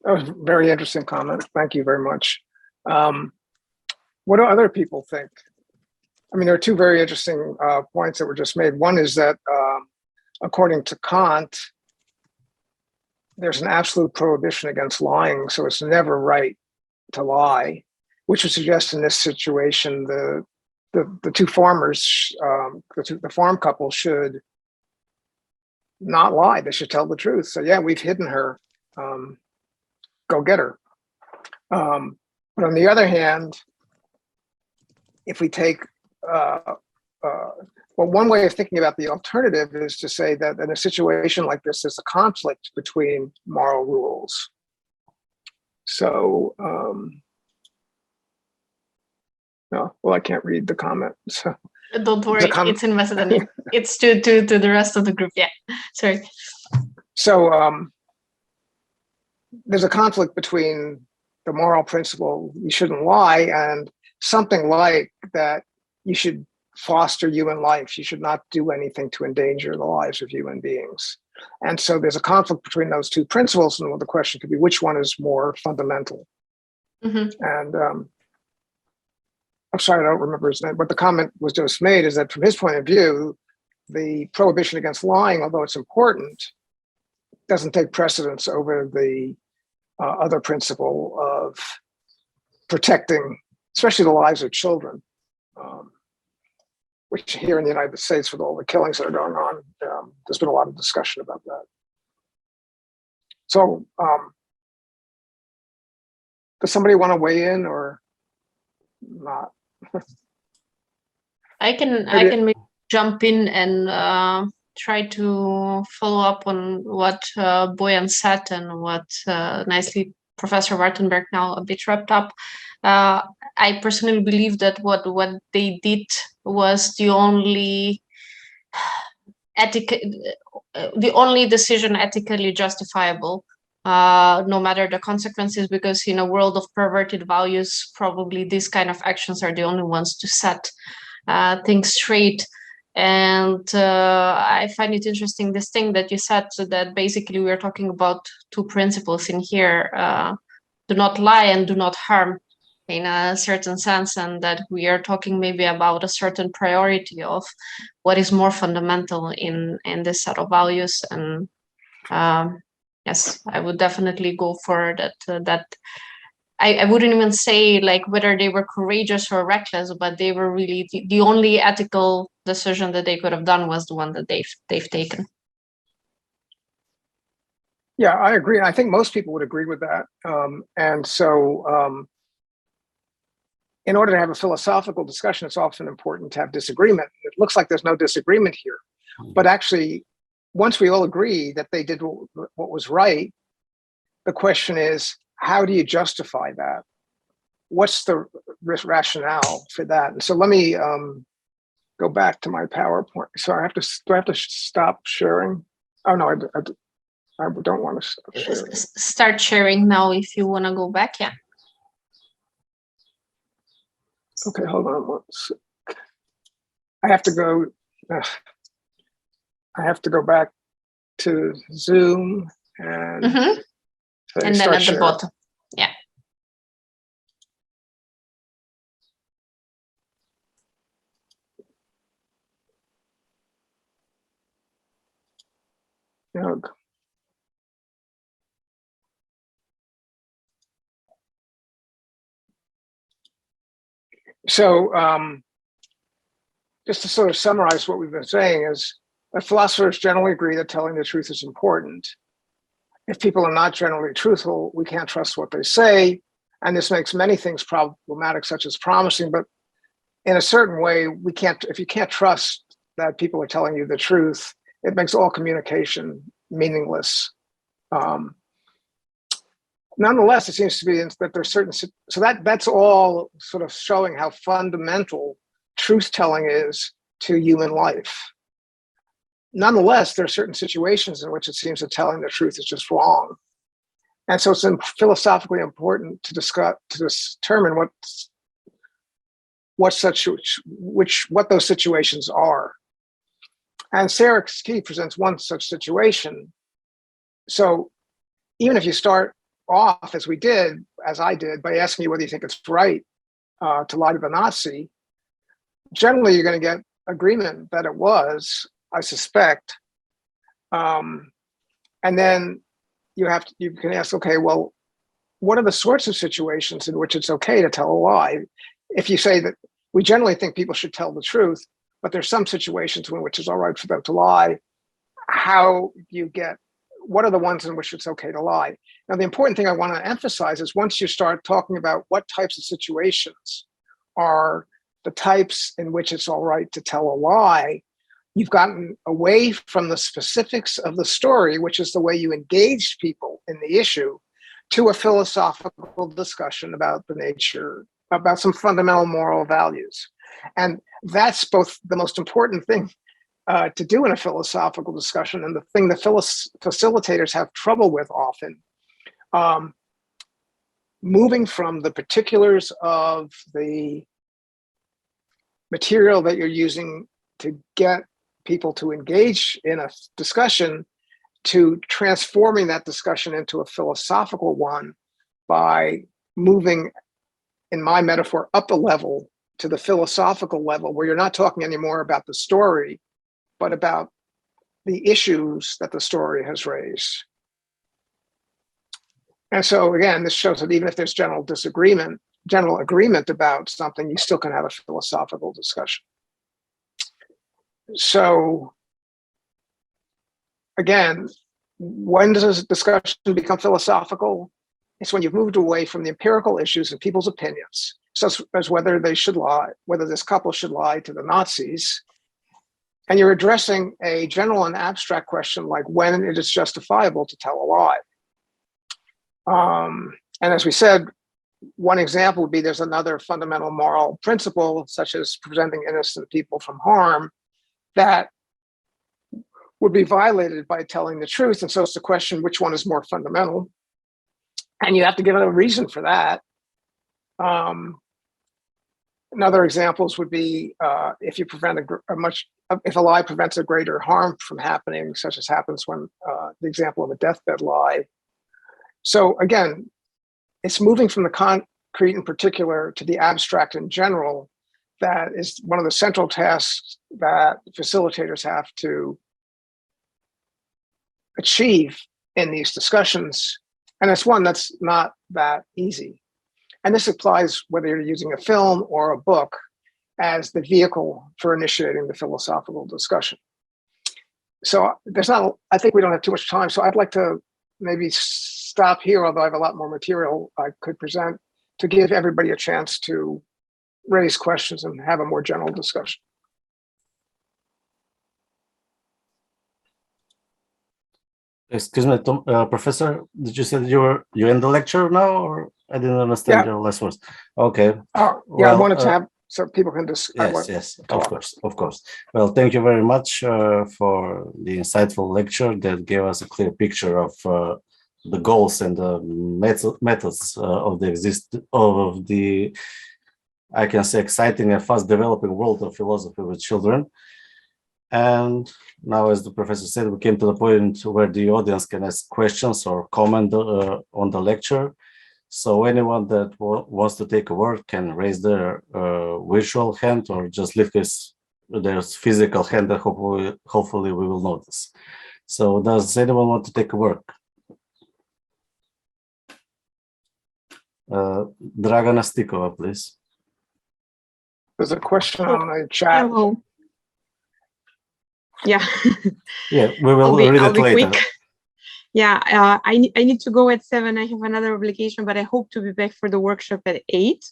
That was a very interesting comment. Thank you very much. What do other people think? I mean, there are two very interesting points that were just made. One is that according to Kant, there's an absolute prohibition against lying, so it's never right to lie, which would suggest in this situation the two farmers, the farm couple should not lie. They should tell the truth. So yeah, we've hidden her. Go get her. But on the other hand, if we take, well, one way of thinking about the alternative is to say that in a situation like this, there's a conflict between moral rules. So, no, well, I can't read the comment. So. Don't worry, it's in Macedonia. It's to the rest of the group. Yeah, sorry. So there's a conflict between the moral principle you shouldn't lie and something like that you should foster human life. You should not do anything to endanger the lives of human beings. And so there's a conflict between those two principles, and the question could be which one is more fundamental. Mm-hmm. And I'm sorry, I don't remember his name, but the comment was just made is that from his point of view, the prohibition against lying, although it's important, doesn't take precedence over the other principle of protecting, especially the lives of children, which here in the United States, with all the killings that are going on, there's been a lot of discussion about that. So does somebody want to weigh in or not? I can maybe jump in and try to follow up on what Bojan said and what nicely Professor Wartenberg now a bit wrapped up. I personally believe that what they did was the only decision ethically justifiable, no matter the consequences, because in a world of perverted values, probably these kind of actions are the only ones to set things straight. And I find it interesting, this thing that you said, so that basically we're talking about two principles in here, do not lie and do not harm, in a certain sense, and that we are talking maybe about a certain priority of what is more fundamental in this set of values. And yes, I would definitely go for that. I wouldn't even say like whether they were courageous or reckless, but they were really the only ethical decision that they could have done was the one that they've taken. Yeah, I agree. I think most people would agree with that. And so in order to have a philosophical discussion, it's often important to have disagreement. It looks like there's no disagreement here. But actually, once we all agree that they did what was right, the question is, how do you justify that? What's the rationale for that? And so let me go back to my PowerPoint. So do I have to stop sharing? Oh, no, I don't want to stop sharing. Start sharing now if you want to go back, yeah. Okay, hold on one sec. I have to go back to Zoom and and then at the bottom, yeah. hug. So just to sort of summarize what we've been saying is that philosophers generally agree that telling the truth is important. If people are not generally truthful, we can't trust what they say. And this makes many things problematic, such as promising, but in a certain way, we can't, if you can't trust that people are telling you the truth, it makes all communication meaningless. Nonetheless, it seems to be that there's certain, so that's all sort of showing how fundamental truth-telling is to human life. Nonetheless, there are certain situations in which it seems that telling the truth is just wrong. And so it's philosophically important to determine what those situations are. And Sarah Key presents one such situation. So even if you start off as I did, by asking you whether you think it's right to lie to the Nazi, generally you're going to get agreement that it was, I suspect. And then you can ask, okay, well, what are the sorts of situations in which it's okay to tell a lie? If you say that we generally think people should tell the truth, but there's some situations in which it's all right for them to lie, what are the ones in which it's okay to lie? Now, the important thing I want to emphasize is once you start talking about what types of situations are the types in which it's all right to tell a lie, you've gotten away from the specifics of the story, which is the way you engaged people in the issue, to a philosophical discussion about the nature, about some fundamental moral values. And that's both the most important thing to do in a philosophical discussion and the thing that facilitators have trouble with often. Moving from the particulars of the material that you're using to get people to engage in a discussion to transforming that discussion into a philosophical one by moving, in my metaphor, up a level to the philosophical level where you're not talking anymore about the story, but about the issues that the story has raised. And so again, this shows that even if there's general agreement about something, you still can have a philosophical discussion. So again, when does a discussion become philosophical? It's when you've moved away from the empirical issues and people's opinions, such as whether they should lie, whether this couple should lie to the Nazis, and you're addressing a general and abstract question like when it is justifiable to tell a lie. And as we said, one example would be there's another fundamental moral principle, such as preventing innocent people from harm, that would be violated by telling the truth. And so it's the question, which one is more fundamental? And you have to give it a reason for that. Another examples would be if you prevent if a lie prevents a greater harm from happening, such as happens when the example of a deathbed lie. So again, it's moving from the concrete in particular to the abstract in general. That is one of the central tasks that facilitators have to achieve in these discussions. And it's one that's not that easy. And this applies whether you're using a film or a book as the vehicle for initiating the philosophical discussion. So I think we don't have too much time. So I'd like to maybe stop here, although I have a lot more material I could present, to give everybody a chance to raise questions and have a more general discussion. Excuse me, Tom, Professor, did you say you're in the lecture now, or I didn't understand your last words? Okay. I wanted to have so people can just. Yes, of course. Well, thank you very much for the insightful lecture that gave us a clear picture of the goals and the methods of the I can say exciting and fast developing world of philosophy with children. And now, as the professor said, we came to the point where the audience can ask questions or comment on the lecture. So anyone that wants to take a word can raise their virtual hand or just lift their physical hand, and hopefully we will notice. So does anyone want to take a work? Dragana Stikova, please. There's a question on the chat. Hello. Yeah. Yeah, we will read I'll it be later. quick. Yeah, I need to go at 7. I have another obligation, but I hope to be back for the workshop at 8.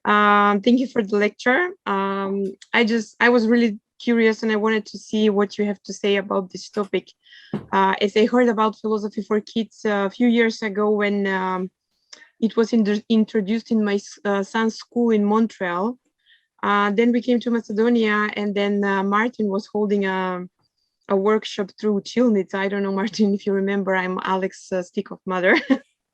Thank you for the lecture. I was really curious and I wanted to see what you have to say about this topic. As I heard about philosophy for kids a few years ago when it was introduced in my son's school in Montreal. Then we came to Macedonia, and then Martin was holding a workshop through Chilnitz. I don't know, Martin, if you remember. I'm Alex Stikov mother.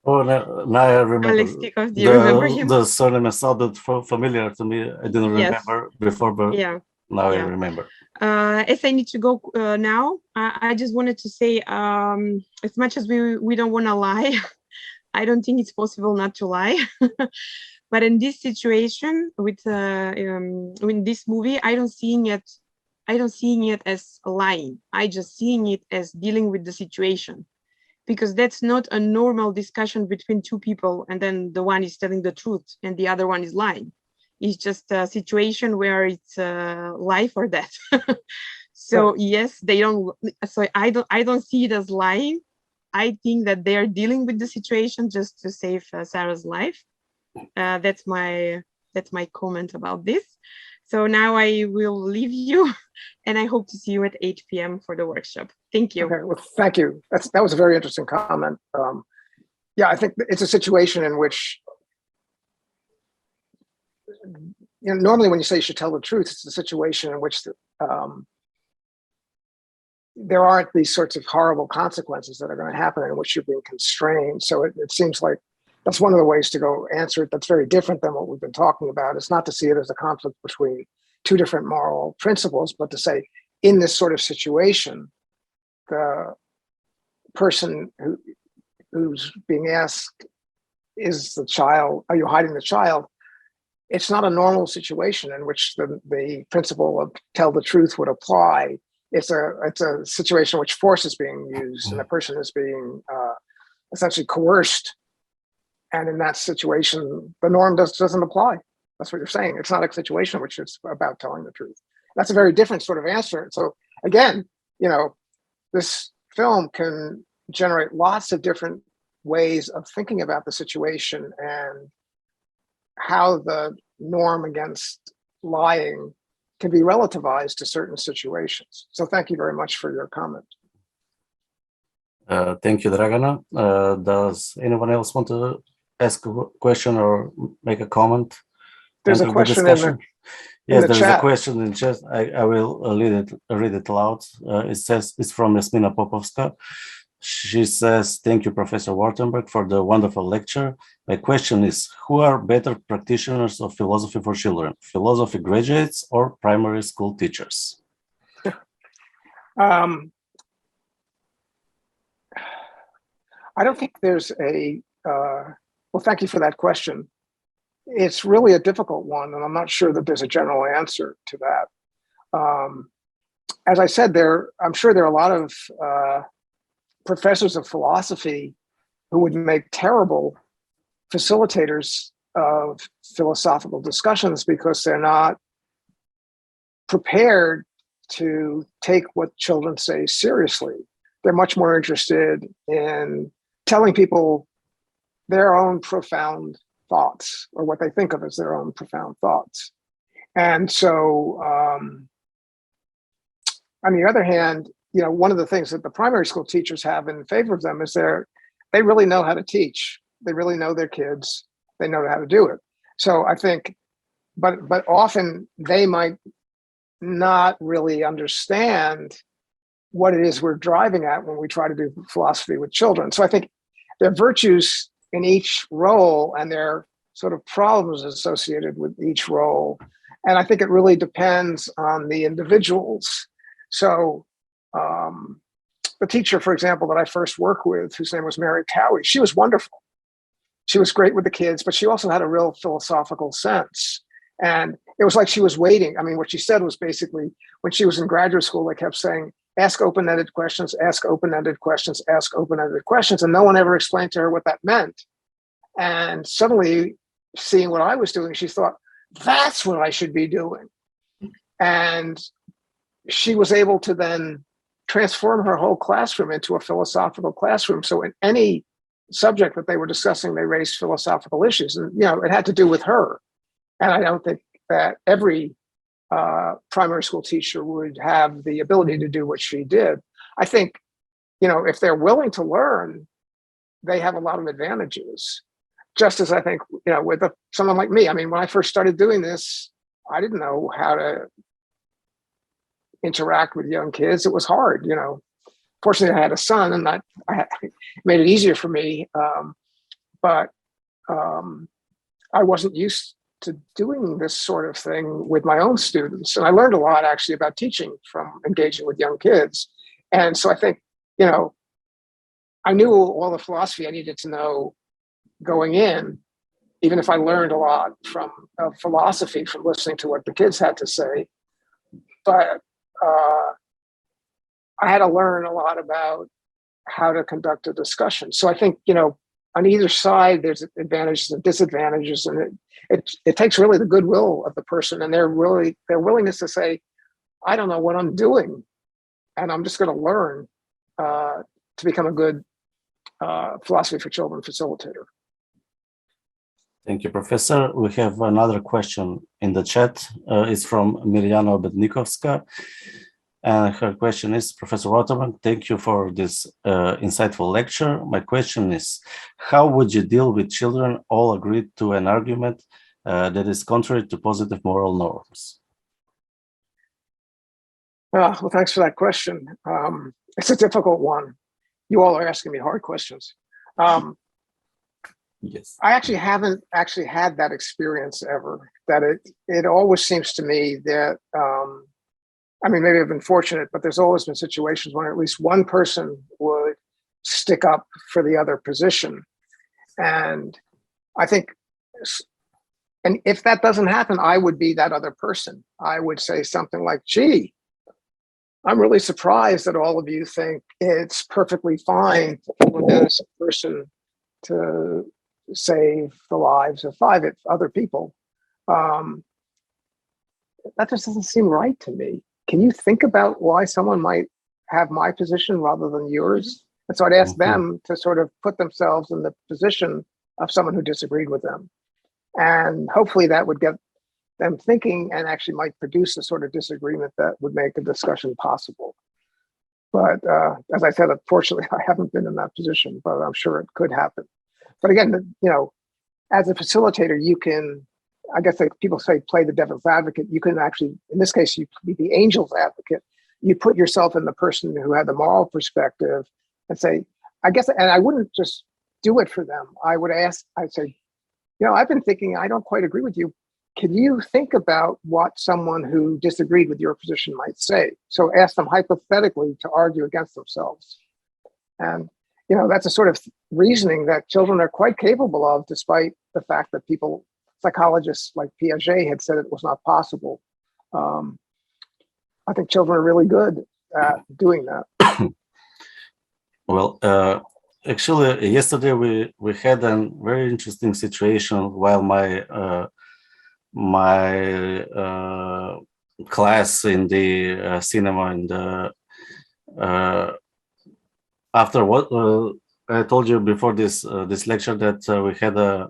Oh, now I remember. Alex Stikov, do you remember him? The surname sounded familiar to me. I didn't remember before, but now I remember. As I need to go now, I just wanted to say, as much as we don't want to lie, I don't think it's possible not to lie. But in this situation, with in this movie, I don't seeing it as lying. I just seeing it as dealing with the situation, because that's not a normal discussion between two people, and then the one is telling the truth and the other one is lying. It's just a situation where it's life or death. So yes, they don't. So I don't see it as lying. I think that they are dealing with the situation just to save Sarah's life. That's my comment about this. So now I will leave you, and I hope to see you at 8 p.m. for the workshop. Thank you. Okay, well, thank you. That was a very interesting comment. Yeah, I think it's a situation in which, normally when you say you should tell the truth, it's a situation in which there aren't these sorts of horrible consequences that are going to happen in which you're being constrained. So it seems like that's one of the ways to go answer it. That's very different than what we've been talking about. It's not to see it as a conflict between two different moral principles, but to say, in this sort of situation, the person who's being asked, is the child, are you hiding the child? It's not a normal situation in which the principle of tell the truth would apply. It's a situation in which force is being used and the person is being essentially coerced. And in that situation, the norm doesn't apply. That's what you're saying. It's not a situation which is about telling the truth. That's a very different sort of answer. So again, this film can generate lots of different ways of thinking about the situation and how the norm against lying can be relativized to certain situations. So thank you very much for your comment. Thank you, Dragana. Does anyone else want to ask a question or make a comment? There's a question in the Yes, there's chat. a question in chat. I will read it aloud. It says, it's from Jasmina Popovska. She says, thank you, Professor Wartenberg, for the wonderful lecture. My question is, who are better practitioners of philosophy for children, philosophy graduates or primary school teachers? I don't think there's well, thank you for that question. It's really a difficult one, and I'm not sure that there's a general answer to that. As I said, I'm sure there are a lot of professors of philosophy who would make terrible facilitators of philosophical discussions because they're not prepared to take what children say seriously. They're much more interested in telling people their own profound thoughts, or what they think of as their own profound thoughts. And so, on the other hand, one of the things that the primary school teachers have in favor of them is they really know how to teach. They really know their kids. They know how to do it. So I think, but often they might not really understand what it is we're driving at when we try to do philosophy with children. So I think there are virtues in each role, and there are sort of problems associated with each role. And I think it really depends on the individuals. So the teacher, for example, that I first worked with, whose name was Mary Cowie, she was wonderful. She was great with the kids, but she also had a real philosophical sense. And it was like she was waiting. I mean, what she said was basically, when she was in graduate school, they kept saying, ask open-ended questions, ask open-ended questions, ask open-ended questions. And no one ever explained to her what that meant. And suddenly, seeing what I was doing, she thought, that's what I should be doing. And she was able to then transform her whole classroom into a philosophical classroom. So in any subject that they were discussing, they raised philosophical issues. And, it had to do with her. And I don't think that every primary school teacher would have the ability to do what she did. I think, if they're willing to learn, they have a lot of advantages. Just as I think, with someone like me, I mean, when I first started doing this, I didn't know how to interact with young kids. It was hard, Fortunately, I had a son, and that made it easier for me. But I wasn't used to doing this sort of thing with my own students. And I learned a lot actually about teaching from engaging with young kids. And so I think, I knew all the philosophy I needed to know going in, even if I learned a lot from philosophy from listening to what the kids had to say. But I had to learn a lot about how to conduct a discussion. So I think, on either side, there's advantages and disadvantages, and it takes really the goodwill of the person and their willingness to say, I don't know what I'm doing, and I'm just going to learn to become a good philosophy for children facilitator. Thank you, Professor. We have another question in the chat. It's from Mirjana Bednikovska. And her question is, Professor Wartenberg, thank you for this insightful lecture. My question is, how would you deal with children all agreed to an argument that is contrary to positive moral norms? Well, thanks for that question. It's a difficult one. You all are asking me hard questions. Yes. I actually haven't had that experience ever. That it always seems to me that, maybe I've been fortunate, but there's always been situations when at least one person would stick up for the other position. And I think, and if that doesn't happen, I would be that other person. I would say something like, gee, I'm really surprised that all of you think it's perfectly fine for an innocent person to save the lives of 5 other people. That just doesn't seem right to me. Can you think about why someone might have my position rather than yours? And so I'd ask them to sort of put themselves in the position of someone who disagreed with them. And hopefully that would get them thinking and actually might produce a sort of disagreement that would make a discussion possible. But as I said, unfortunately, I haven't been in that position, but I'm sure it could happen. But again, as a facilitator, you can, I guess like people say, play the devil's advocate. You can actually, in this case, you be the angel's advocate. You put yourself in the person who had the moral perspective and say, I guess, and I wouldn't just do it for them. I'd say, I've been thinking, I don't quite agree with you. Can you think about what someone who disagreed with your position might say? So ask them hypothetically to argue against themselves. And, that's a sort of reasoning that children are quite capable of, despite the fact that psychologists like Piaget had said it was not possible. I think children are really good at doing that. Well, actually, yesterday we had a very interesting situation while my class in the cinema and after what I told you before this lecture that we had a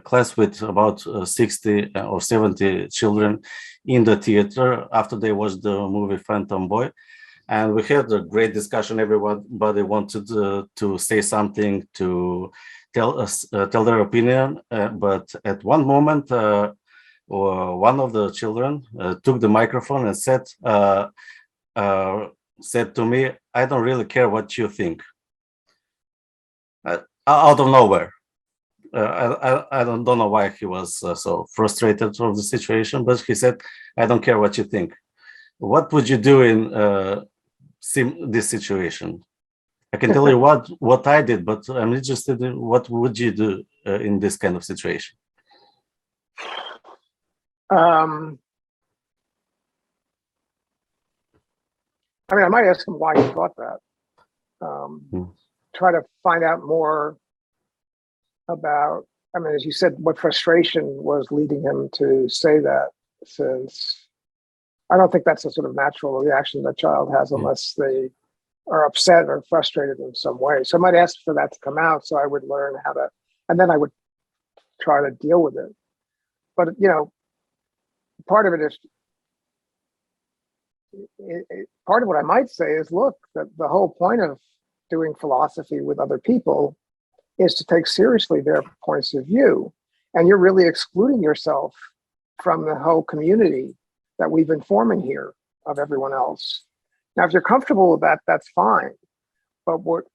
class with about 60 or 70 children in the theater after they watched the movie Phantom Boy. And we had a great discussion. Everybody wanted to say something, to tell their opinion. But at one moment, one of the children took the microphone and said to me, I don't really care what you think. Out of nowhere. I don't know why he was so frustrated from the situation, but he said, I don't care what you think. What would you do in this situation? I can tell you what I did, but I'm interested in what would you do in this kind of situation? I mean, I might ask him why he thought that. Try to find out more about, I mean, as you said, what frustration was leading him to say that, since I don't think that's a sort of natural reaction that a child has unless they are upset or frustrated in some way. So I might ask for that to come out so I would learn how to, and then I would try to deal with it. But, you know, part of it is, part of what I might say is, look, the whole point of doing philosophy with other people is to take seriously their points of view. And you're really excluding yourself from the whole community that we've been forming here of everyone else. Now, if you're comfortable with that, that's fine. But what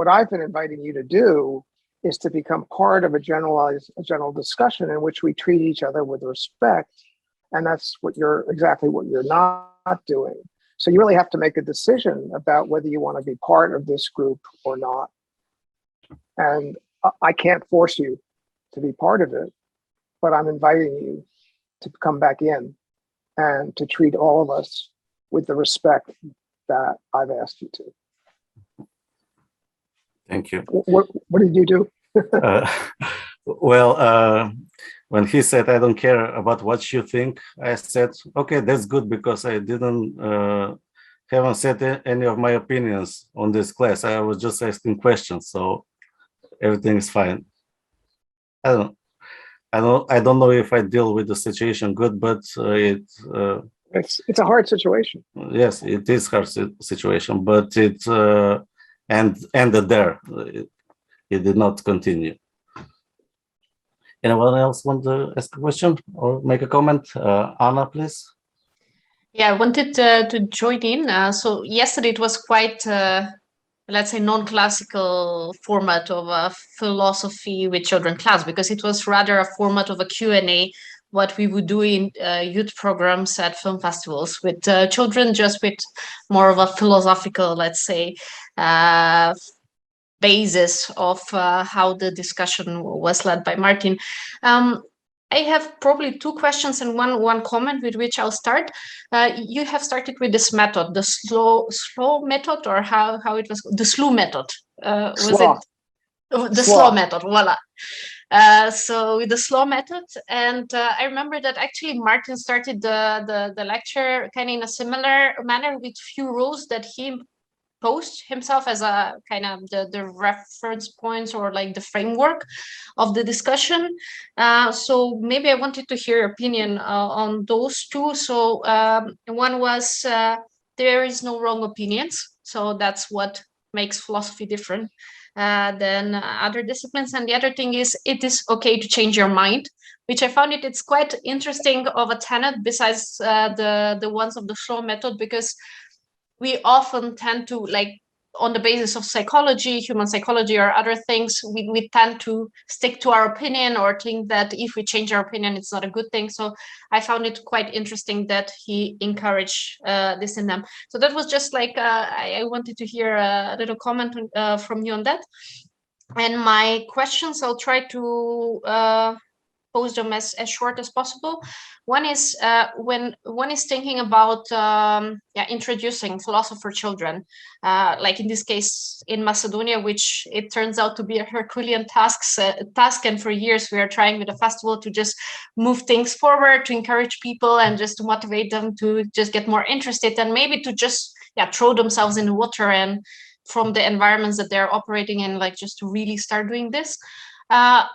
I've been inviting you to do is to become part of a general discussion in which we treat each other with respect. And that's exactly what you're not doing. So you really have to make a decision about whether you want to be part of this group or not. And I can't force you to be part of it, but I'm inviting you to come back in and to treat all of us with the respect that I've asked you to. Thank you. What did you do? When he said, I don't care about what you think, I said, okay, that's good, because I haven't said any of my opinions on this class. I was just asking questions, so everything is fine. I don't know if I deal with the situation good, but it's a hard situation. Yes, it is hard situation, but it ended there. It did not continue. Anyone else want to ask a question or make a comment? Anna, please. Yeah, I wanted to join in. So yesterday it was quite, let's say, non-classical format of a philosophy with children class, because it was rather a format of a Q&A, what we would do in youth programs at film festivals with children, just with more of a philosophical, let's say, basis of how the discussion was led by Martin. I have probably two questions and one comment with which I'll start. You have started with this method, the slow method, or how it was, the SLU method. The slow method, voila. So with the slow method, and I remember that actually Martin started the lecture kind of in a similar manner with few rules that he posed himself as a kind of the reference points or like the framework of the discussion. So maybe I wanted to hear your opinion on those two. So one was there is no wrong opinions. So that's what makes philosophy different than other disciplines. And the other thing is it is okay to change your mind, which I found it's quite interesting of a tenet besides the ones of the slow method, because we often tend to, like, on the basis of psychology, human psychology or other things, we tend to stick to our opinion or think that if we change our opinion, it's not a good thing. So I found it quite interesting that he encouraged this in them. So that was just like, I wanted to hear a little comment from you on that. And my questions, I'll try to pose them as short as possible. One is when one is thinking about introducing philosophy for children, like in this case in Macedonia, which it turns out to be a Herculean task, and for years we are trying with the festival to just move things forward, to encourage people and just to motivate them to just get more interested, and maybe to just throw themselves in the water and from the environments that they're operating in, like just to really start doing this. As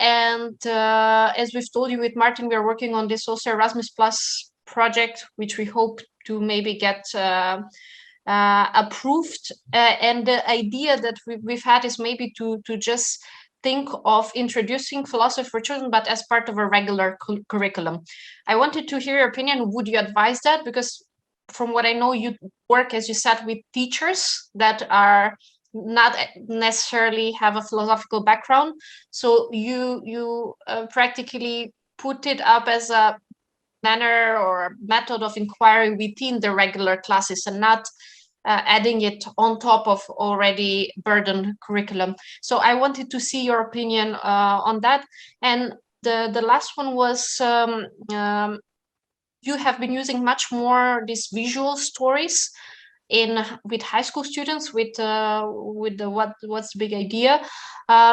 we've told you with Martin, we're working on this also Erasmus Plus project, which we hope to maybe get approved. And the idea that we've had is maybe to just think of introducing philosophy for children, but as part of a regular curriculum. I wanted to hear your opinion. Would you advise that? Because from what I know, you work, as you said, with teachers that are not necessarily have a philosophical background. So you practically put it up as a manner or method of inquiry within the regular classes and not adding it on top of already burdened curriculum. So I wanted to see your opinion on that. And the last one was you have been using much more these visual stories with high school students with the what's the big idea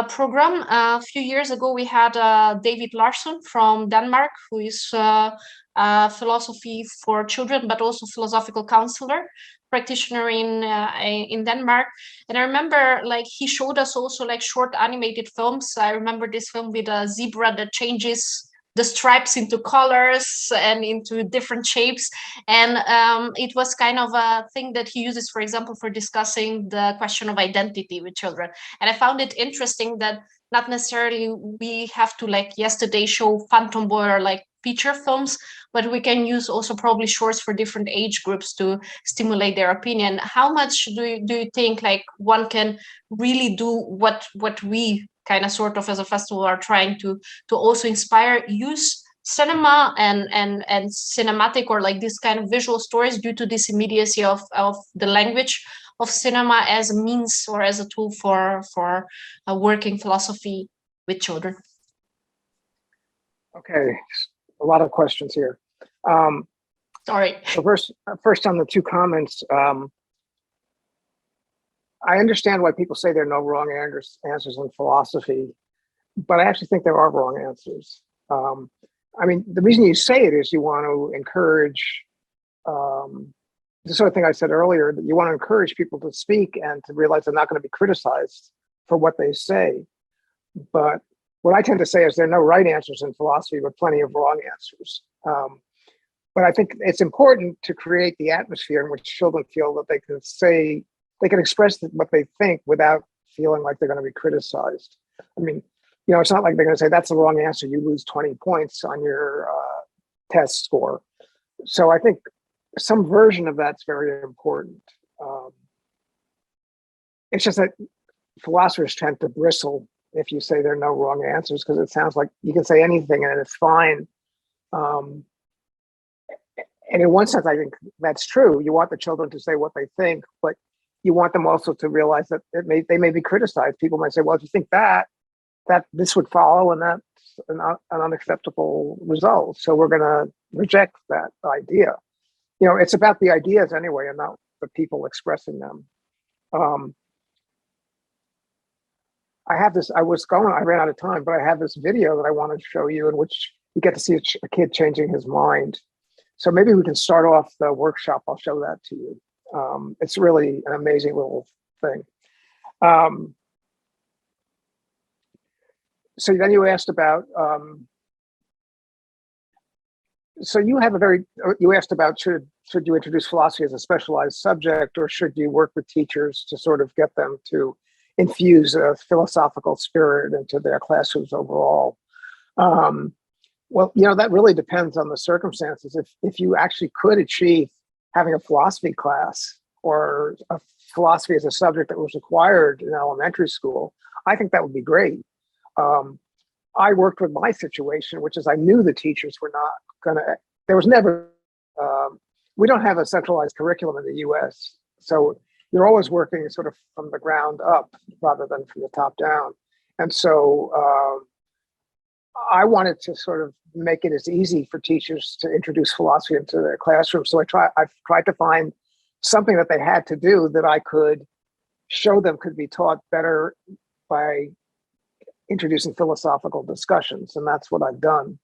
program. A few years ago, we had David Larsson from Denmark, who is philosophy for children, but also philosophical counselor practitioner in Denmark. And I remember like he showed us also like short animated films. I remember this film with a zebra that changes the stripes into colors and into different shapes. And it was kind of a thing that he uses, for example, for discussing the question of identity with children. And I found it interesting that not necessarily we have to like yesterday show Phantom Boy or like feature films, but we can use also probably shorts for different age groups to stimulate their opinion. How much do you think like one can really do what we kind of sort of as a festival are trying to also inspire, use cinema and cinematic or like this kind of visual stories due to this immediacy of the language of cinema as a means or as a tool for a working philosophy with children? Okay, a lot of questions here. Sorry. So first on the two comments, I understand why people say there are no wrong answers in philosophy, but I actually think there are wrong answers. I mean, the reason you say it is you want to encourage the sort of thing I said earlier, that you want to encourage people to speak and to realize they're not going to be criticized for what they say. But what I tend to say is there are no right answers in philosophy, but plenty of wrong answers. But I think it's important to create the atmosphere in which children feel that they can express what they think without feeling like they're going to be criticized. I mean, you know, it's not like they're going to say, that's the wrong answer, you lose 20 points on your test score. So I think some version of that's very important. It's just that philosophers tend to bristle if you say there are no wrong answers, because it sounds like you can say anything and it's fine. And in one sense, I think that's true. You want the children to say what they think, but you want them also to realize that they may be criticized. People might say, well, if you think that this would follow, and that's an unacceptable result. So we're going to reject that idea. You know, it's about the ideas anyway, and not the people expressing them. I ran out of time, but I have this video that I want to show you in which you get to see a kid changing his mind. So maybe we can start off the workshop. I'll show that to you. It's really an amazing little thing. So then you asked about, you asked about should you introduce philosophy as a specialized subject, or should you work with teachers to sort of get them to infuse a philosophical spirit into their classrooms overall? Well, you know, that really depends on the circumstances. If you actually could achieve having a philosophy class or a philosophy as a subject that was required in elementary school, I think that would be great. I worked with my situation, which is I knew the teachers were not gonna, there was never, we don't have a centralized curriculum in the US. So you're always working sort of from the ground up rather than from the top down. And so I wanted to sort of make it as easy for teachers to introduce philosophy into their classroom. So I've tried to find something that they had to do that I could show them could be taught better by introducing philosophical discussions. And that's what I've done.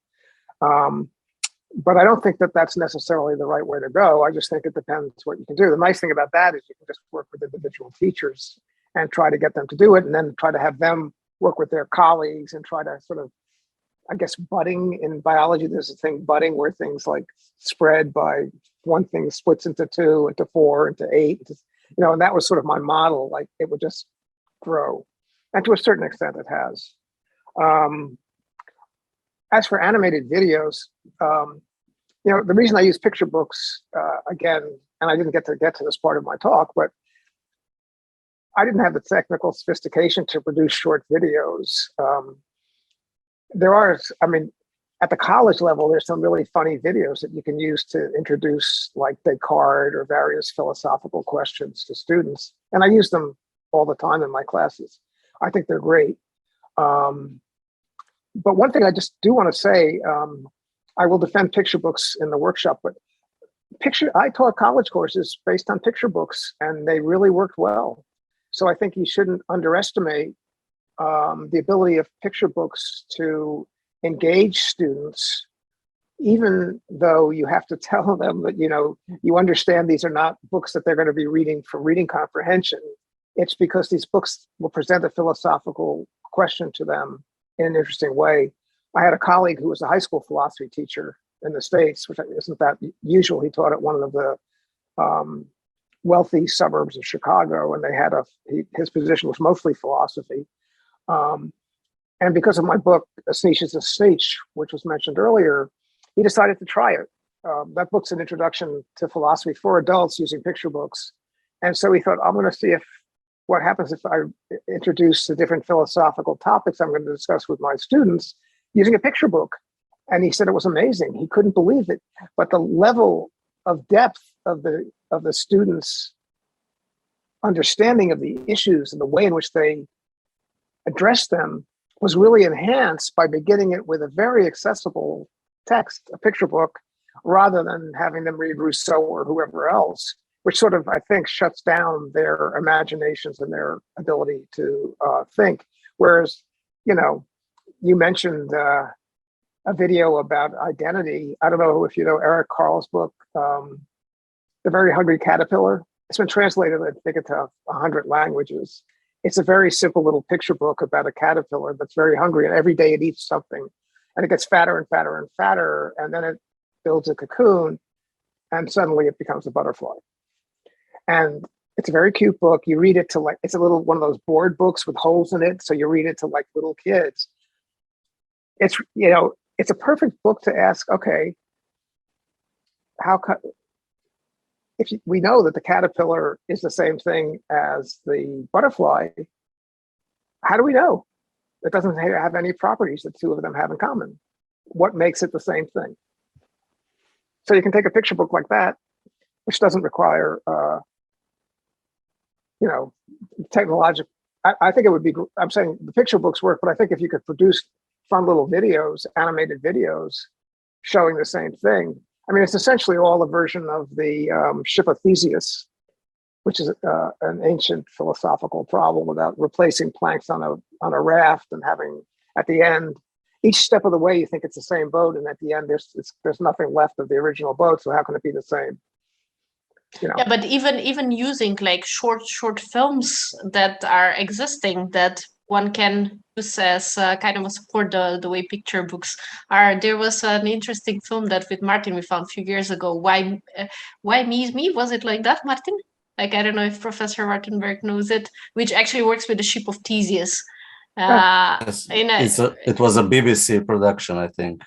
But I don't think that that's necessarily the right way to go. I just think it depends what you can do. The nice thing about that is you can just work with individual teachers and try to get them to do it, and then try to have them work with their colleagues and try to sort of, I guess, budding in biology, there's a thing budding where things like spread by one thing splits into 2, into 4, into 8, you know, and that was sort of my model. Like it would just grow. And to a certain extent it has. As for animated videos, you know, the reason I use picture books, again, and I didn't get to this part of my talk, but I didn't have the technical sophistication to produce short videos. There are, I mean, at the college level, there's some really funny videos that you can use to introduce like Descartes or various philosophical questions to students. And I use them all the time in my classes. I think they're great. But one thing I just do want to say, I will defend picture books in the workshop, but I taught college courses based on picture books, and they really worked well. So I think you shouldn't underestimate the ability of picture books to engage students, even though you have to tell them that, you understand these are not books that they're going to be reading for reading comprehension. It's because these books will present a philosophical question to them in an interesting way. I had a colleague who was a high school philosophy teacher in the States, which isn't that usual. He taught at one of the wealthy suburbs of Chicago, and they had his position was mostly philosophy. And because of my book, A Sneetch is a Sneetch, which was mentioned earlier, he decided to try it. That book's an introduction to philosophy for adults using picture books. And so he thought, I'm going to see what happens if I introduce the different philosophical topics I'm going to discuss with my students using a picture book. And he said it was amazing. He couldn't believe it. But the level of depth of the students' understanding of the issues and the way in which they address them was really enhanced by beginning it with a very accessible text, a picture book, rather than having them read Rousseau or whoever else, which sort of, I think, shuts down their imaginations and their ability to think. Whereas, you mentioned a video about identity. I don't know if you know Eric Carle's book, The Very Hungry Caterpillar. It's been translated, I think, into 100 languages. It's a very simple little picture book about a caterpillar that's very hungry, and every day it eats something, and it gets fatter and fatter and fatter, and then it builds a cocoon, and suddenly it becomes a butterfly. And it's a very cute book. You read it to it's a little one of those board books with holes in it, so you read it to little kids. It's it's a perfect book to ask, okay, we know that the caterpillar is the same thing as the butterfly, how do we know? It doesn't have any properties that two of them have in common. What makes it the same thing? So you can take a picture book like that, which doesn't require, technological. I think it would be, I'm saying the picture books work, but I think if you could produce fun little videos, animated videos showing the same thing. I mean, it's essentially all a version of the ship of Theseus, which is an ancient philosophical problem about replacing planks on a raft and having, at the end, each step of the way, you think it's the same boat, and at the end, there's nothing left of the original boat. So how can it be the same? Yeah, but even using short films that are existing that one can use as kind of a support the way picture books are. There was an interesting film that with Martin we found a few years ago. Why Me is Me? Was it like that, Martin? I don't know if Professor Wartenberg knows it, which actually works with the ship of Theseus. Yes. It was a BBC production, I think.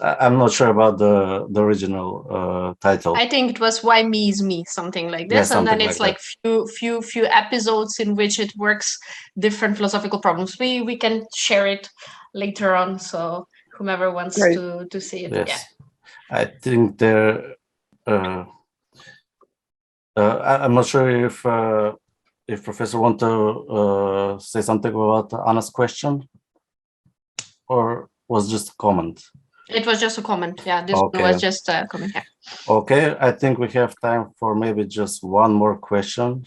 I'm not sure about the original title. I think it was Why Me is Me, something like this. Yeah, and then it's like few episodes in which it works different philosophical problems. We can share it later on, so whomever wants to see it. Yes. Yeah. I think there. I'm not sure if Professor want to say something about Anna's question, or was just a comment. It was just a comment. Yeah, this one was just a comment. Yeah. Okay, I think we have time for maybe just one more question,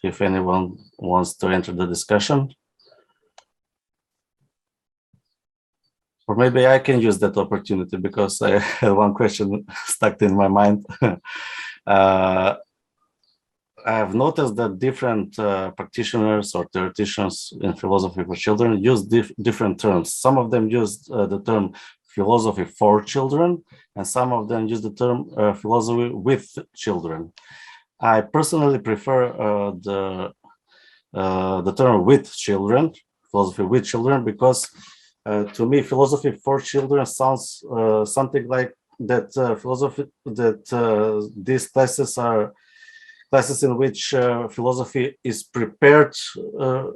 if anyone wants to enter the discussion. Or maybe I can use that opportunity because I had one question stuck in my mind. I have noticed that different practitioners or theoreticians in philosophy for children use different terms. Some of them use the term philosophy for children, and some of them use the term philosophy with children. I personally prefer the term with children, philosophy with children, because to me, philosophy for children sounds something like that philosophy, that these classes are classes in which philosophy is prepared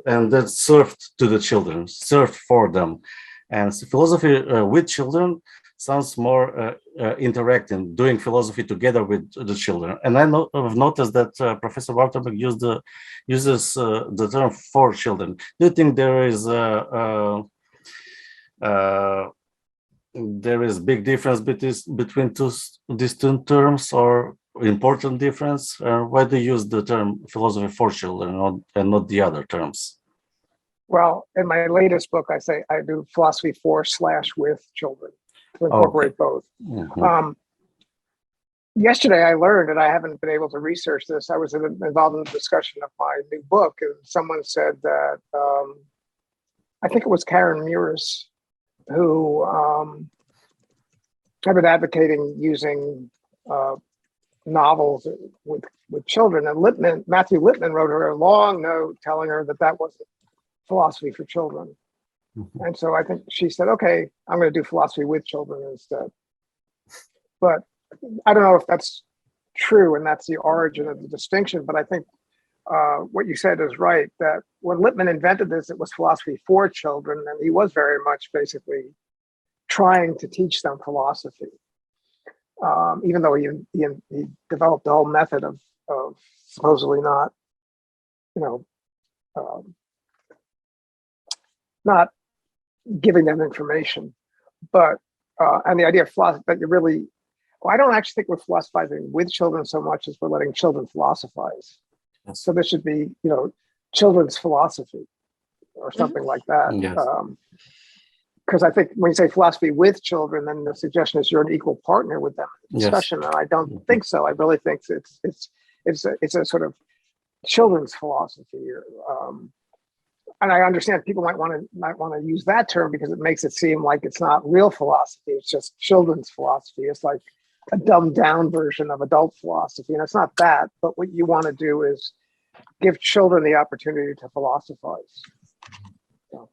and then served to the children, served for them. And so philosophy with children sounds more interacting, doing philosophy together with the children. And I've noticed that Professor Wartenberg uses the term for children. Do you think there is there is big difference between these two terms, or important difference? Why do you use the term philosophy for children and not the other terms? Well, in my latest book, I say I do philosophy for/with children to incorporate both. Mhm. Yesterday, I learned, and I haven't been able to research this. I was involved in the discussion of my new book, and someone said that I think it was Karen Muris who I've been advocating using novels with children. And Matthew Lippman wrote her a long note telling her that wasn't philosophy for children. Mhm. And so I think she said, okay, I'm going to do philosophy with children instead. But I don't know if that's true and that's the origin of the distinction, but I think what you said is right, that when Lippmann invented this, it was philosophy for children, and he was very much basically trying to teach them philosophy, even though he developed the whole method of supposedly not, not giving them information, but and the idea of philosophy that you really, well, I don't actually think we're philosophizing with children so much as we're letting children philosophize. Yes. So this should be, children's philosophy or something like that. Yes. Because I think when you say philosophy with children, then the suggestion is you're an equal partner with them in the discussion, and I don't think so. I really think it's a sort of children's philosophy. And I understand people might want to use that term because it makes it seem like it's not real philosophy. It's just children's philosophy. It's like a dumbed down version of adult philosophy. And it's not that, but what you want to do is give children the opportunity to philosophize. So.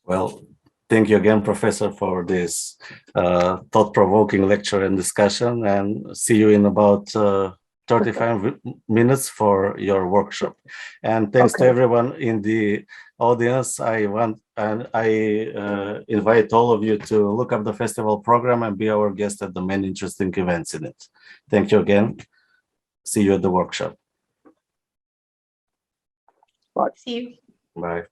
Well, thank you again, Professor, for this thought-provoking lecture and discussion, and see you in about 35 minutes for your workshop. And thanks to everyone in the audience. I invite all of you to look up the festival program and be our guest at the many interesting events in it. Thank you again. See you at the workshop. Bye. See you. Bye.